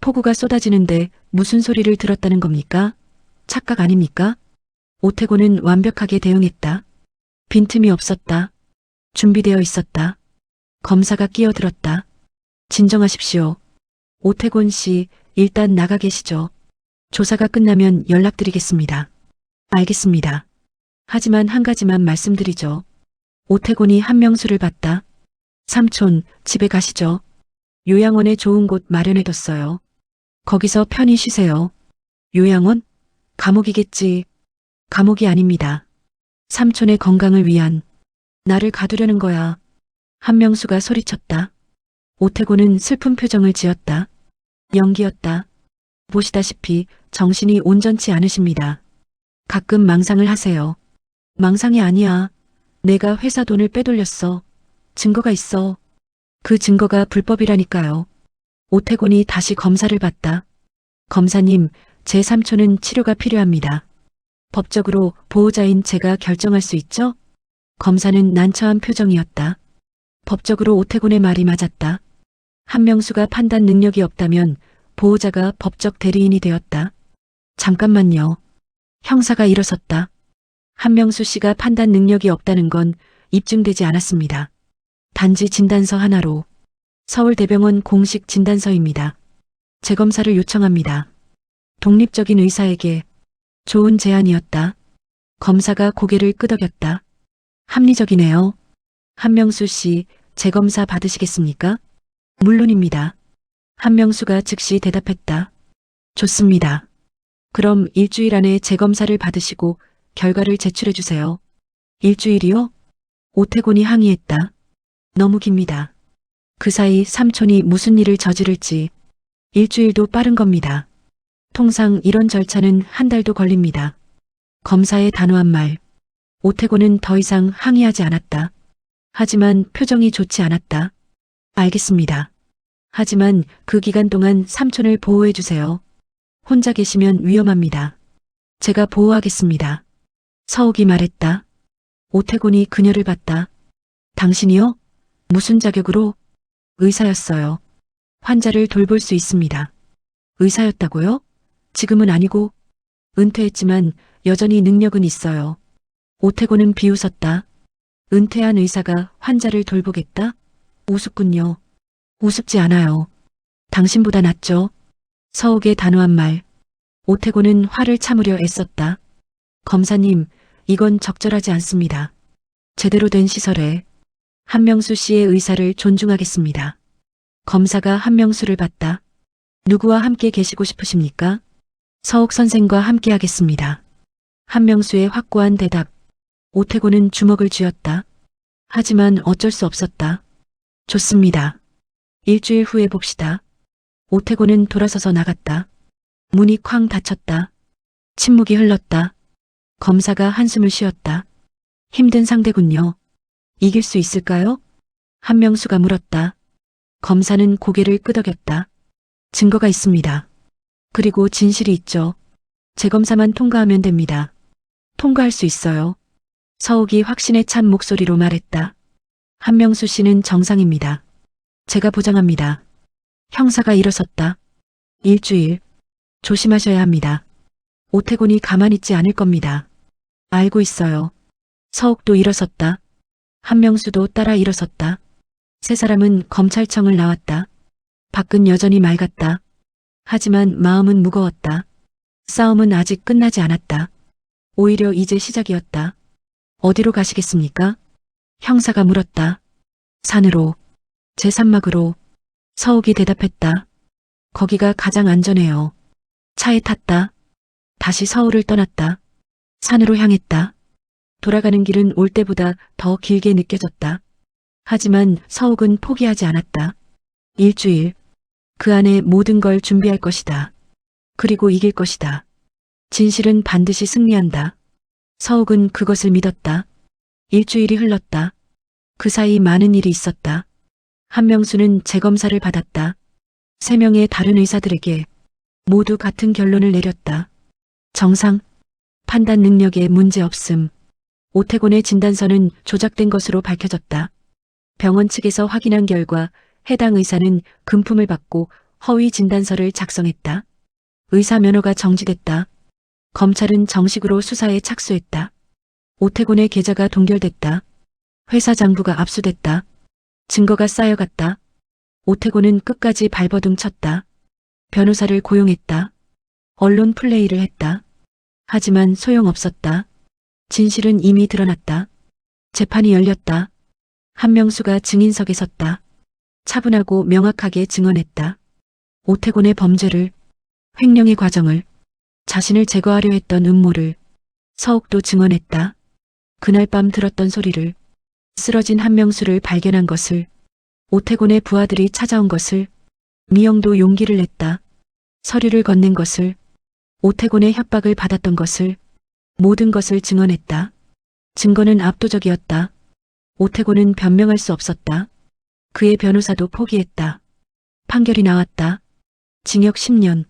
폭우가 쏟아지는데 무슨 소리를 들었다는 겁니까? 착각 아닙니까? 오태곤은 완벽하게 대응했다. 빈틈이 없었다. 준비되어 있었다. 검사가 끼어들었다. 진정하십시오. 오태곤 씨, 일단 나가 계시죠. 조사가 끝나면 연락드리겠습니다. 알겠습니다. 하지만 한 가지만 말씀드리죠. 오태곤이 한명수를 봤다. 삼촌, 집에 가시죠. 요양원에 좋은 곳 마련해뒀어요. 거기서 편히 쉬세요. 요양원? 감옥이겠지. 감옥이 아닙니다. 삼촌의 건강을 위한. 나를 가두려는 거야. 한명수가 소리쳤다. 오태곤은 슬픈 표정을 지었다. 연기였다. 보시다시피 정신이 온전치 않으십니다. 가끔 망상을 하세요. 망상이 아니야. 내가 회사 돈을 빼돌렸어. 증거가 있어. 그 증거가 불법이라니까요. 오태곤이 다시 검사를 받다. 검사님, 제 삼촌은 치료가 필요합니다. 법적으로 보호자인 제가 결정할 수 있죠? 검사는 난처한 표정이었다. 법적으로 오태곤의 말이 맞았다. 한명수가 판단 능력이 없다면 보호자가 법적 대리인이 되었다. 잠깐만요. 형사가 일어섰다. 한명수 씨가 판단 능력이 없다는 건 입증되지 않았습니다. 단지 진단서 하나로. 서울대병원 공식 진단서입니다. 재검사를 요청합니다. 독립적인 의사에게. 좋은 제안이었다. 검사가 고개를 끄덕였다. 합리적이네요. 한명수 씨, 재검사 받으시겠습니까? 물론입니다. 한명수가 즉시 대답했다. 좋습니다. 그럼 일주일 안에 재검사를 받으시고 결과를 제출해 주세요. 일주일이요? 오태곤이 항의했다. 너무 깁니다. 그 사이 삼촌이 무슨 일을 저지를지. 일주일도 빠른 겁니다. 통상 이런 절차는 한 달도 걸립니다. 검사의 단호한 말. 오태곤은 더 이상 항의하지 않았다. 하지만 표정이 좋지 않았다. 알겠습니다. 하지만 그 기간 동안 삼촌을 보호해 주세요. 혼자 계시면 위험합니다. 제가 보호하겠습니다. 서욱이 말했다. 오태곤이 그녀를 봤다. 당신이요? 무슨 자격으로? 의사였어요. 환자를 돌볼 수 있습니다. 의사였다고요? 지금은 아니고 은퇴했지만 여전히 능력은 있어요. 오태곤은 비웃었다. 은퇴한 의사가 환자를 돌보겠다? 우습군요. 우습지 않아요. 당신보다 낫죠. 서욱의 단호한 말. 오태곤은 화를 참으려 애썼다. 검사님, 이건 적절하지 않습니다. 제대로 된 시설에 한명수 씨의 의사를 존중하겠습니다. 검사가 한명수를 봤다. 누구와 함께 계시고 싶으십니까? 서욱 선생과 함께 하겠습니다. 한명수의 확고한 대답. 오태곤은 주먹을 쥐었다. 하지만 어쩔 수 없었다. 좋습니다. 일주일 후에 봅시다. 오태곤은 돌아서서 나갔다. 문이 쾅 닫혔다. 침묵이 흘렀다. 검사가 한숨을 쉬었다. 힘든 상대군요. 이길 수 있을까요? 한명수가 물었다. 검사는 고개를 끄덕였다. 증거가 있습니다. 그리고 진실이 있죠. 재검사만 통과하면 됩니다. 통과할 수 있어요. 서욱이 확신에 찬 목소리로 말했다. 한명수 씨는 정상입니다. 제가 보장합니다. 형사가 일어섰다. 일주일. 조심하셔야 합니다. 오태곤이 가만히 있지 않을 겁니다. 알고 있어요. 서욱도 일어섰다. 한명수도 따라 일어섰다. 세 사람은 검찰청을 나왔다. 밖은 여전히 맑았다. 하지만 마음은 무거웠다. 싸움은 아직 끝나지 않았다. 오히려 이제 시작이었다. 어디로 가시겠습니까? 형사가 물었다. 산으로. 제3막으로. 서욱이 대답했다. 거기가 가장 안전해요. 차에 탔다. 다시 서울을 떠났다. 산으로 향했다. 돌아가는 길은 올 때보다 더 길게 느껴졌다. 하지만 서욱은 포기하지 않았다. 일주일. 그 안에 모든 걸 준비할 것이다. 그리고 이길 것이다. 진실은 반드시 승리한다. 서욱은 그것을 믿었다. 일주일이 흘렀다. 그 사이 많은 일이 있었다. 한명수는 재검사를 받았다. 3명의 다른 의사들에게 모두 같은 결론을 내렸다. 정상, 판단 능력에 문제 없음. 오태곤의 진단서는 조작된 것으로 밝혀졌다. 병원 측에서 확인한 결과 해당 의사는 금품을 받고 허위 진단서를 작성했다. 의사 면허가 정지됐다. 검찰은 정식으로 수사에 착수했다. 오태곤의 계좌가 동결됐다. 회사 장부가 압수됐다. 증거가 쌓여갔다. 오태곤은 끝까지 발버둥 쳤다. 변호사를 고용했다. 언론 플레이를 했다. 하지만 소용없었다. 진실은 이미 드러났다. 재판이 열렸다. 한명수가 증인석에 섰다. 차분하고 명확하게 증언했다. 오태곤의 범죄를, 횡령의 과정을, 자신을 제거하려 했던 음모를. 서욱도 증언했다. 그날 밤 들었던 소리를, 쓰러진 한명수를 발견한 것을, 오태곤의 부하들이 찾아온 것을, 미영도 용기를 냈다. 서류를 건넨 것을, 오태곤의 협박을 받았던 것을, 모든 것을 증언했다. 증거는 압도적이었다. 오태곤은 변명할 수 없었다. 그의 변호사도 포기했다. 판결이 나왔다. 징역 10년.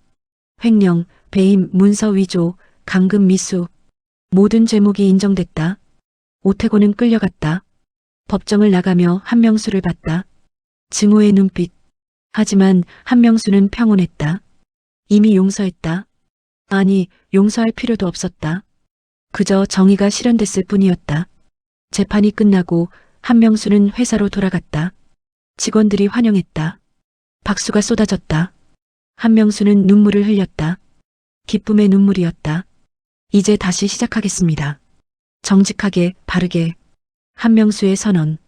횡령, 배임, 문서 위조, 강금 미수. 모든 죄목이 인정됐다. 오태곤은 끌려갔다. 법정을 나가며 한명수를 봤다. 증오의 눈빛. 하지만 한명수는 평온했다. 이미 용서했다. 아니, 용서할 필요도 없었다. 그저 정의가 실현됐을 뿐이었다. 재판이 끝나고 한명수는 회사로 돌아갔다. 직원들이 환영했다. 박수가 쏟아졌다. 한명수는 눈물을 흘렸다. 기쁨의 눈물이었다. 이제 다시 시작하겠습니다. 정직하게, 바르게. 한명수의 선언.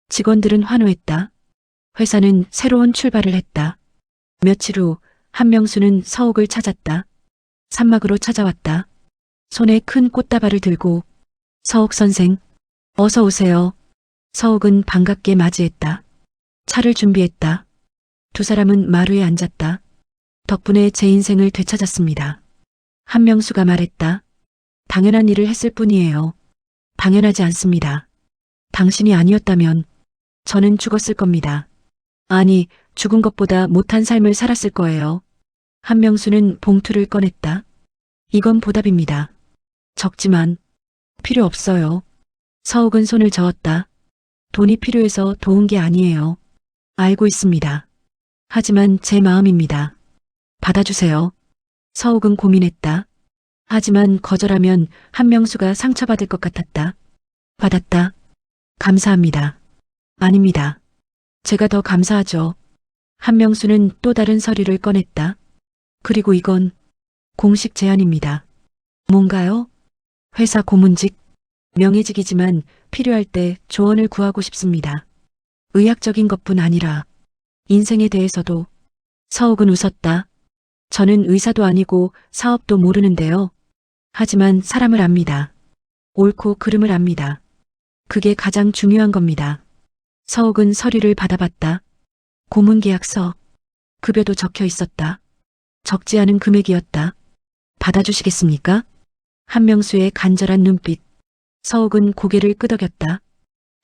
직원들은 환호했다. 회사는 새로운 출발을 했다. 며칠 후 한명수는 서욱을 찾았다. 산막으로 찾아왔다. 손에 큰 꽃다발을 들고, 서욱 선생, 어서 오세요. 서욱은 반갑게 맞이했다. 차를 준비했다. 두 사람은 마루에 앉았다. 덕분에 제 인생을 되찾았습니다. 한명수가 말했다. 당연한 일을 했을 뿐이에요. 당연하지 않습니다. 당신이 아니었다면 저는 죽었을 겁니다. 아니, 죽은 것보다 못한 삶을 살았을 거예요. 한명수는 봉투를 꺼냈다. 이건 보답입니다. 적지만 필요 없어요. 서욱은 손을 저었다. 돈이 필요해서 도운 게 아니에요. 알고 있습니다. 하지만 제 마음입니다. 받아주세요. 서욱은 고민했다. 하지만 거절하면 한명수가 상처받을 것 같았다. 받았다. 감사합니다. 아닙니다. 제가 더 감사하죠. 한명수는 또 다른 서류를 꺼냈다. 그리고 이건 공식 제안입니다. 뭔가요? 회사 고문직, 명예직이지만 필요할 때 조언을 구하고 싶습니다. 의학적인 것뿐 아니라 인생에 대해서도. 서욱은 웃었다. 저는 의사도 아니고 사업도 모르는데요. 하지만 사람을 압니다. 옳고 그름을 압니다. 그게 가장 중요한 겁니다. 서욱은 서류를 받아봤다. 고문계약서, 급여도 적혀 있었다. 적지 않은 금액이었다. 받아주시겠습니까? 한명수의 간절한 눈빛. 서욱은 고개를 끄덕였다.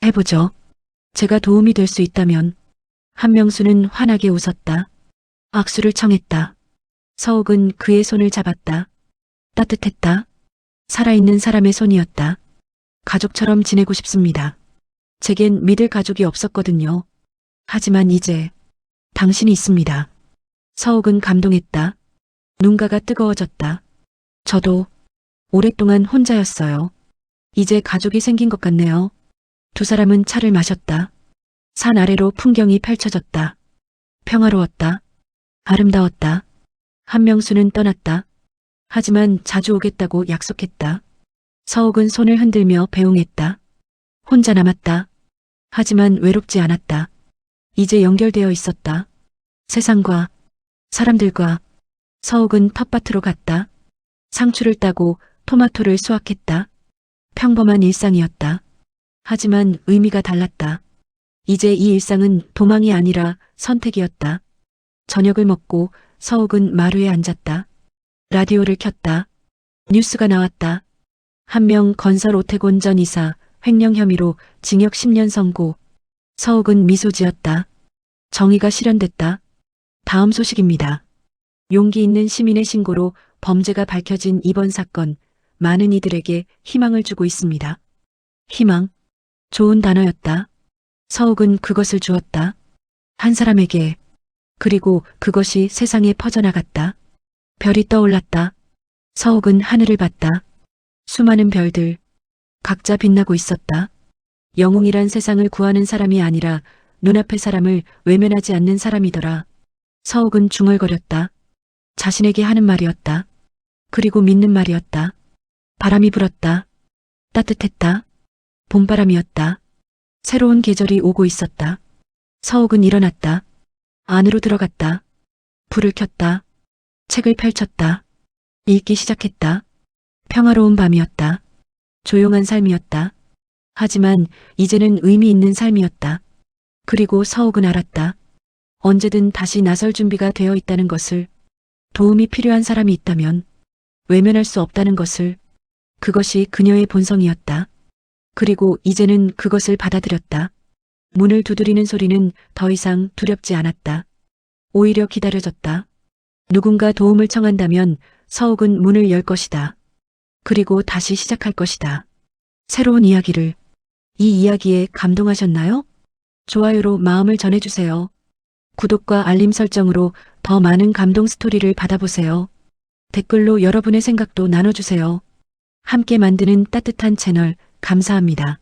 해보죠. 제가 도움이 될 수 있다면. 한명수는 환하게 웃었다. 악수를 청했다. 서욱은 그의 손을 잡았다. 따뜻했다. 살아있는 사람의 손이었다. 가족처럼 지내고 싶습니다. 제겐 믿을 가족이 없었거든요. 하지만 이제 당신이 있습니다. 서욱은 감동했다. 눈가가 뜨거워졌다. 저도 오랫동안 혼자였어요. 이제 가족이 생긴 것 같네요. 두 사람은 차를 마셨다. 산 아래로 풍경이 펼쳐졌다. 평화로웠다. 아름다웠다. 한명수는 떠났다. 하지만 자주 오겠다고 약속했다. 서욱은 손을 흔들며 배웅했다. 혼자 남았다. 하지만 외롭지 않았다. 이제 연결되어 있었다. 세상과 사람들과. 서욱은 텃밭으로 갔다. 상추를 따고 토마토를 수확했다. 평범한 일상이었다. 하지만 의미가 달랐다. 이제 이 일상은 도망이 아니라 선택이었다. 저녁을 먹고 서욱은 마루에 앉았다. 라디오를 켰다. 뉴스가 나왔다. 한 명 건설 오태곤 전 이사 횡령 혐의로 징역 10년 선고. 서욱은 미소 지었다. 정의가 실현됐다. 다음 소식입니다. 용기 있는 시민의 신고로 범죄가 밝혀진 이번 사건, 많은 이들에게 희망을 주고 있습니다. 희망. 좋은 단어였다. 서욱은 그것을 주었다. 한 사람에게. 그리고 그것이 세상에 퍼져나갔다. 별이 떠올랐다. 서욱은 하늘을 봤다. 수많은 별들. 각자 빛나고 있었다. 영웅이란 세상을 구하는 사람이 아니라 눈앞의 사람을 외면하지 않는 사람이더라. 서욱은 중얼거렸다. 자신에게 하는 말이었다. 그리고 믿는 말이었다. 바람이 불었다. 따뜻했다. 봄바람이었다. 새로운 계절이 오고 있었다. 서욱은 일어났다. 안으로 들어갔다. 불을 켰다. 책을 펼쳤다. 읽기 시작했다. 평화로운 밤이었다. 조용한 삶이었다. 하지만 이제는 의미 있는 삶이었다. 그리고 서욱은 알았다. 언제든 다시 나설 준비가 되어 있다는 것을, 도움이 필요한 사람이 있다면 외면할 수 없다는 것을. 그것이 그녀의 본성이었다. 그리고 이제는 그것을 받아들였다. 문을 두드리는 소리는 더 이상 두렵지 않았다. 오히려 기다려졌다. 누군가 도움을 청한다면 서욱은 문을 열 것이다. 그리고 다시 시작할 것이다. 새로운 이야기를. 이 이야기에 감동하셨나요? 좋아요로 마음을 전해주세요. 구독과 알림 설정으로 더 많은 감동 스토리를 받아보세요. 댓글로 여러분의 생각도 나눠주세요. 함께 만드는 따뜻한 채널, 감사합니다.